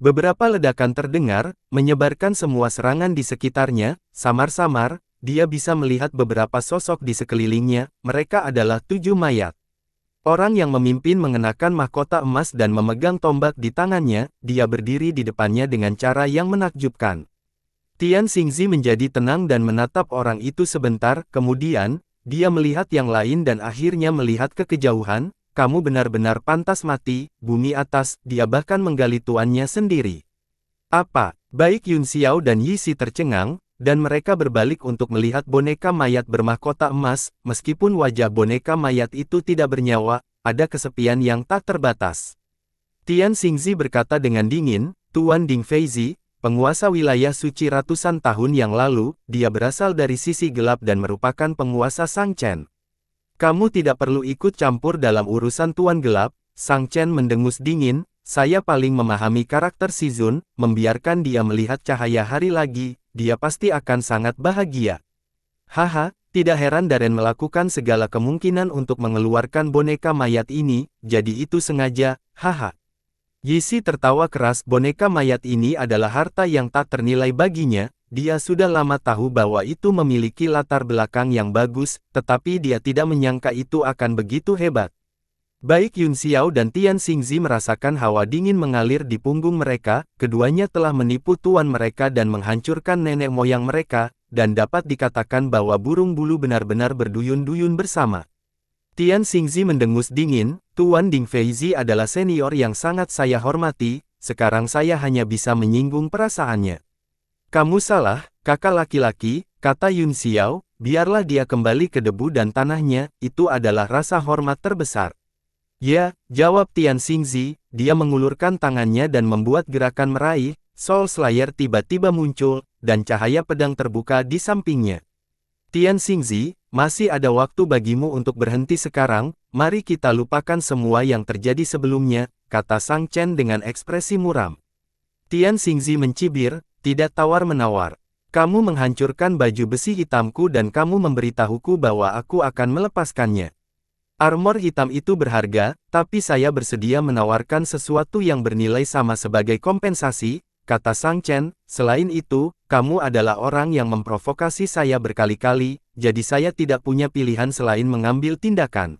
beberapa ledakan terdengar, menyebarkan semua serangan di sekitarnya, samar-samar, dia bisa melihat beberapa sosok di sekelilingnya, mereka adalah 7 mayat. Orang yang memimpin mengenakan mahkota emas dan memegang tombak di tangannya, dia berdiri di depannya dengan cara yang menakjubkan. Tian Xingzi menjadi tenang dan menatap orang itu sebentar, kemudian, dia melihat yang lain dan akhirnya melihat ke kejauhan, kamu benar-benar pantas mati, bumi atas, dia bahkan menggali tuannya sendiri. Apa? Baik Yun Xiao dan Yi Si tercengang, dan mereka berbalik untuk melihat boneka mayat bermahkota emas, meskipun wajah boneka mayat itu tidak bernyawa, ada kesepian yang tak terbatas. Tian Xingzi berkata dengan dingin, Tuan Ding Feizi, penguasa wilayah suci ratusan tahun yang lalu, dia berasal dari sisi gelap dan merupakan penguasa Sang Chen. Kamu tidak perlu ikut campur dalam urusan Tuan Gelap, Sang Chen mendengus dingin, saya paling memahami karakter Si Zun, membiarkan dia melihat cahaya hari lagi, dia pasti akan sangat bahagia. Haha, tidak heran Darren melakukan segala kemungkinan untuk mengeluarkan boneka mayat ini, jadi itu sengaja, haha. Yi Si tertawa keras, boneka mayat ini adalah harta yang tak ternilai baginya, dia sudah lama tahu bahwa itu memiliki latar belakang yang bagus, tetapi dia tidak menyangka itu akan begitu hebat. Baik Yun Xiao dan Tian Xingzi merasakan hawa dingin mengalir di punggung mereka, keduanya telah menipu tuan mereka dan menghancurkan nenek moyang mereka, dan dapat dikatakan bahwa burung bulu benar-benar berduyun-duyun bersama. Tian Xingzi mendengus dingin, Tuan Ding Feizi adalah senior yang sangat saya hormati, sekarang saya hanya bisa menyinggung perasaannya. Kamu salah, kakak laki-laki, kata Yun Xiao, biarlah dia kembali ke debu dan tanahnya, itu adalah rasa hormat terbesar. Ya, jawab Tian Xingzi, dia mengulurkan tangannya dan membuat gerakan meraih, Soul Slayer tiba-tiba muncul, dan cahaya pedang terbuka di sampingnya. Tian Xingzi, masih ada waktu bagimu untuk berhenti sekarang, mari kita lupakan semua yang terjadi sebelumnya, kata Sang Chen dengan ekspresi muram. Tian Xingzi mencibir, tidak tawar-menawar. Kamu menghancurkan baju besi hitamku dan kamu memberitahuku bahwa aku akan melepaskannya. Armor hitam itu berharga, tapi saya bersedia menawarkan sesuatu yang bernilai sama sebagai kompensasi, kata Sang Chen. Selain itu, kamu adalah orang yang memprovokasi saya berkali-kali, jadi saya tidak punya pilihan selain mengambil tindakan.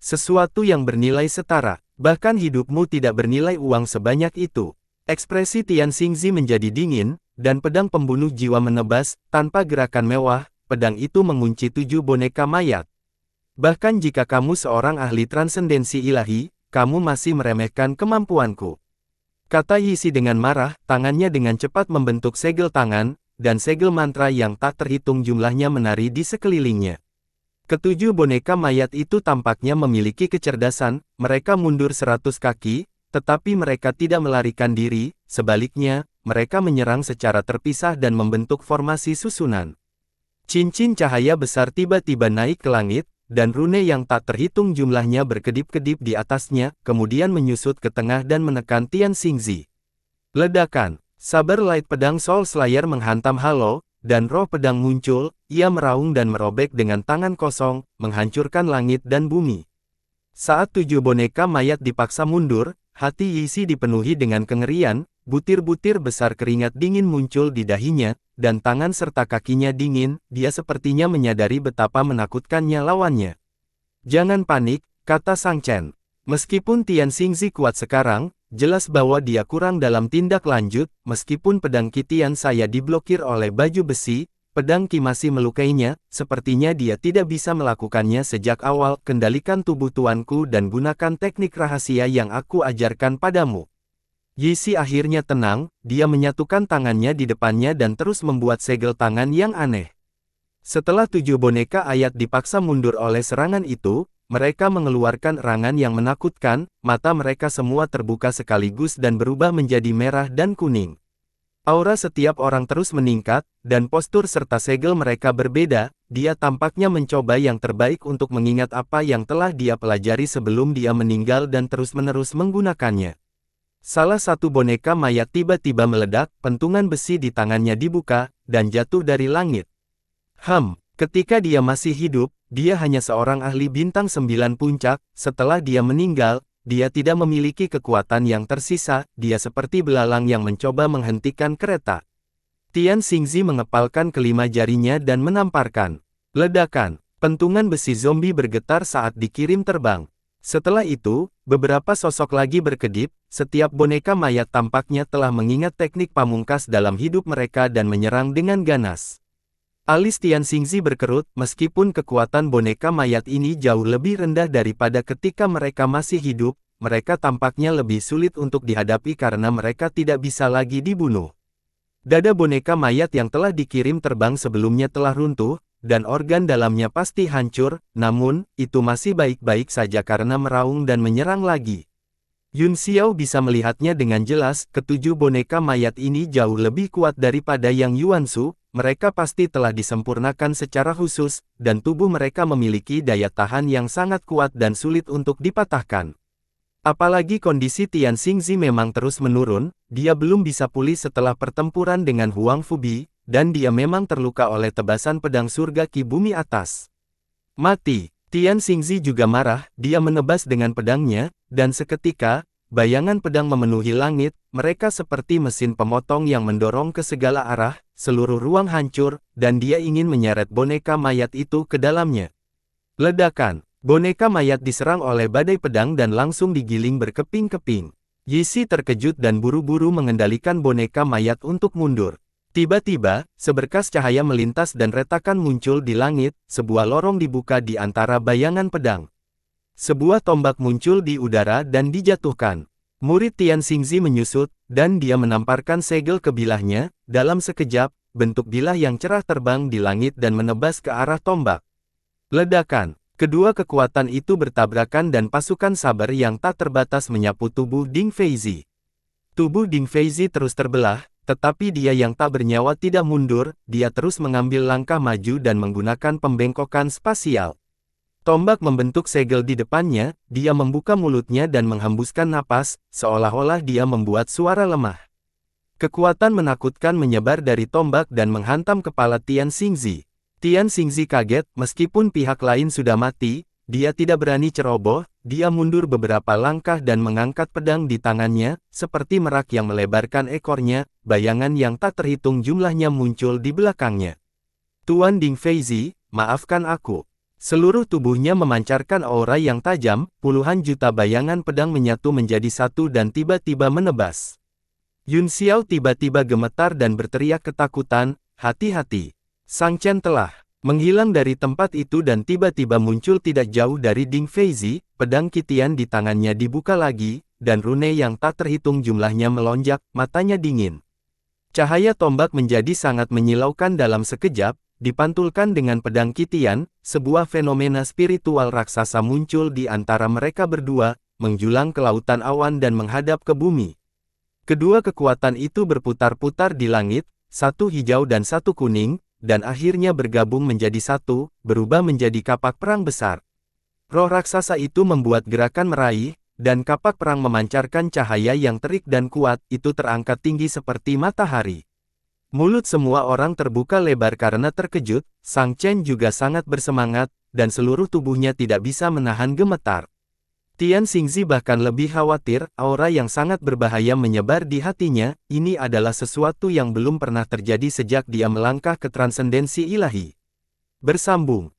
Sesuatu yang bernilai setara, bahkan hidupmu tidak bernilai uang sebanyak itu. Ekspresi Tian Xingzi menjadi dingin, dan pedang pembunuh jiwa menebas, tanpa gerakan mewah, pedang itu mengunci 7 boneka mayat. Bahkan jika kamu seorang ahli transendensi ilahi, kamu masih meremehkan kemampuanku. Kata Yi Si dengan marah, tangannya dengan cepat membentuk segel tangan, dan segel mantra yang tak terhitung jumlahnya menari di sekelilingnya. Ketujuh boneka mayat itu tampaknya memiliki kecerdasan, mereka mundur 100 kaki, tetapi mereka tidak melarikan diri, sebaliknya, mereka menyerang secara terpisah dan membentuk formasi susunan. Cincin cahaya besar tiba-tiba naik ke langit, dan rune yang tak terhitung jumlahnya berkedip-kedip di atasnya, kemudian menyusut ke tengah dan menekan Tian Xingzi. Ledakan, Saber light pedang Soul Slayer menghantam Halo, dan roh pedang muncul, ia meraung dan merobek dengan tangan kosong, menghancurkan langit dan bumi. Saat 7 boneka mayat dipaksa mundur, hati Yixi dipenuhi dengan kengerian, butir-butir besar keringat dingin muncul di dahinya, dan tangan serta kakinya dingin, dia sepertinya menyadari betapa menakutkannya lawannya. Jangan panik, kata Sang Chen. Meskipun Tian Xingzi kuat sekarang, jelas bahwa dia kurang dalam tindak lanjut, meskipun pedang Qitian saya diblokir oleh baju besi, pedang Qi masih melukainya, sepertinya dia tidak bisa melakukannya sejak awal. Kendalikan tubuh tuanku dan gunakan teknik rahasia yang aku ajarkan padamu. Yixi akhirnya tenang, dia menyatukan tangannya di depannya dan terus membuat segel tangan yang aneh. Setelah 7 boneka ayat dipaksa mundur oleh serangan itu, mereka mengeluarkan erangan yang menakutkan, mata mereka semua terbuka sekaligus dan berubah menjadi merah dan kuning. Aura setiap orang terus meningkat, dan postur serta segel mereka berbeda, dia tampaknya mencoba yang terbaik untuk mengingat apa yang telah dia pelajari sebelum dia meninggal dan terus-menerus menggunakannya. Salah satu boneka mayat tiba-tiba meledak, pentungan besi di tangannya dibuka, dan jatuh dari langit. Ketika dia masih hidup, dia hanya seorang ahli bintang 9 puncak, setelah dia meninggal, dia tidak memiliki kekuatan yang tersisa, dia seperti belalang yang mencoba menghentikan kereta. Tian Xingzi mengepalkan kelima jarinya dan menamparkan. Ledakan, pentungan besi zombie bergetar saat dikirim terbang. Setelah itu, beberapa sosok lagi berkedip, setiap boneka mayat tampaknya telah mengingat teknik pamungkas dalam hidup mereka dan menyerang dengan ganas. Alis Tian Xingzi berkerut, meskipun kekuatan boneka mayat ini jauh lebih rendah daripada ketika mereka masih hidup, mereka tampaknya lebih sulit untuk dihadapi karena mereka tidak bisa lagi dibunuh. Dada boneka mayat yang telah dikirim terbang sebelumnya telah runtuh, dan organ dalamnya pasti hancur, namun, itu masih baik-baik saja karena meraung dan menyerang lagi. Yun Xiao bisa melihatnya dengan jelas, ketujuh boneka mayat ini jauh lebih kuat daripada yang Yuansu, mereka pasti telah disempurnakan secara khusus, dan tubuh mereka memiliki daya tahan yang sangat kuat dan sulit untuk dipatahkan. Apalagi kondisi Tian Xingzi memang terus menurun, dia belum bisa pulih setelah pertempuran dengan Huang Fubi, dan dia memang terluka oleh tebasan pedang surga Qi bumi atas. Mati. Tian Xingzi juga marah, dia menebas dengan pedangnya, dan seketika, bayangan pedang memenuhi langit, mereka seperti mesin pemotong yang mendorong ke segala arah, seluruh ruang hancur, dan dia ingin menyeret boneka mayat itu ke dalamnya. Ledakan. Boneka mayat diserang oleh badai pedang dan langsung digiling berkeping-keping. Yixi terkejut dan buru-buru mengendalikan boneka mayat untuk mundur. Tiba-tiba, seberkas cahaya melintas dan retakan muncul di langit, sebuah lorong dibuka di antara bayangan pedang. Sebuah tombak muncul di udara dan dijatuhkan. Murid Tian Xingzi menyusut, dan dia menamparkan segel ke bilahnya, dalam sekejap, bentuk bilah yang cerah terbang di langit dan menebas ke arah tombak. Ledakan. Kedua kekuatan itu bertabrakan dan pasukan sabar yang tak terbatas menyapu tubuh Ding Feizi. Tubuh Ding Feizi terus terbelah, tetapi dia yang tak bernyawa tidak mundur, dia terus mengambil langkah maju dan menggunakan pembengkokan spasial. Tombak membentuk segel di depannya, dia membuka mulutnya dan menghembuskan napas, seolah-olah dia membuat suara lemah. Kekuatan menakutkan menyebar dari tombak dan menghantam kepala Tian Xingzi. Tian Xingzi kaget, meskipun pihak lain sudah mati, dia tidak berani ceroboh, dia mundur beberapa langkah dan mengangkat pedang di tangannya, seperti merak yang melebarkan ekornya, bayangan yang tak terhitung jumlahnya muncul di belakangnya. Tuan Ding Feizi, maafkan aku. Seluruh tubuhnya memancarkan aura yang tajam, puluhan juta bayangan pedang menyatu menjadi satu dan tiba-tiba menebas. Yun Xiao tiba-tiba gemetar dan berteriak ketakutan, hati-hati. Sang Chen telah menghilang dari tempat itu dan tiba-tiba muncul tidak jauh dari Ding Feizi, pedang Qitian di tangannya dibuka lagi, dan rune yang tak terhitung jumlahnya melonjak, matanya dingin. Cahaya tombak menjadi sangat menyilaukan dalam sekejap, dipantulkan dengan pedang Qitian, sebuah fenomena spiritual raksasa muncul di antara mereka berdua, menjulang ke lautan awan dan menghadap ke bumi. Kedua kekuatan itu berputar-putar di langit, satu hijau dan satu kuning, dan akhirnya bergabung menjadi satu, berubah menjadi kapak perang besar. Roh raksasa itu membuat gerakan meraih, dan kapak perang memancarkan cahaya yang terik dan kuat, itu terangkat tinggi seperti matahari. Mulut semua orang terbuka lebar karena terkejut, Sang Chen juga sangat bersemangat, dan seluruh tubuhnya tidak bisa menahan gemetar. Tian Xingzi bahkan lebih khawatir, aura yang sangat berbahaya menyebar di hatinya, ini adalah sesuatu yang belum pernah terjadi sejak dia melangkah ke transendensi ilahi. Bersambung.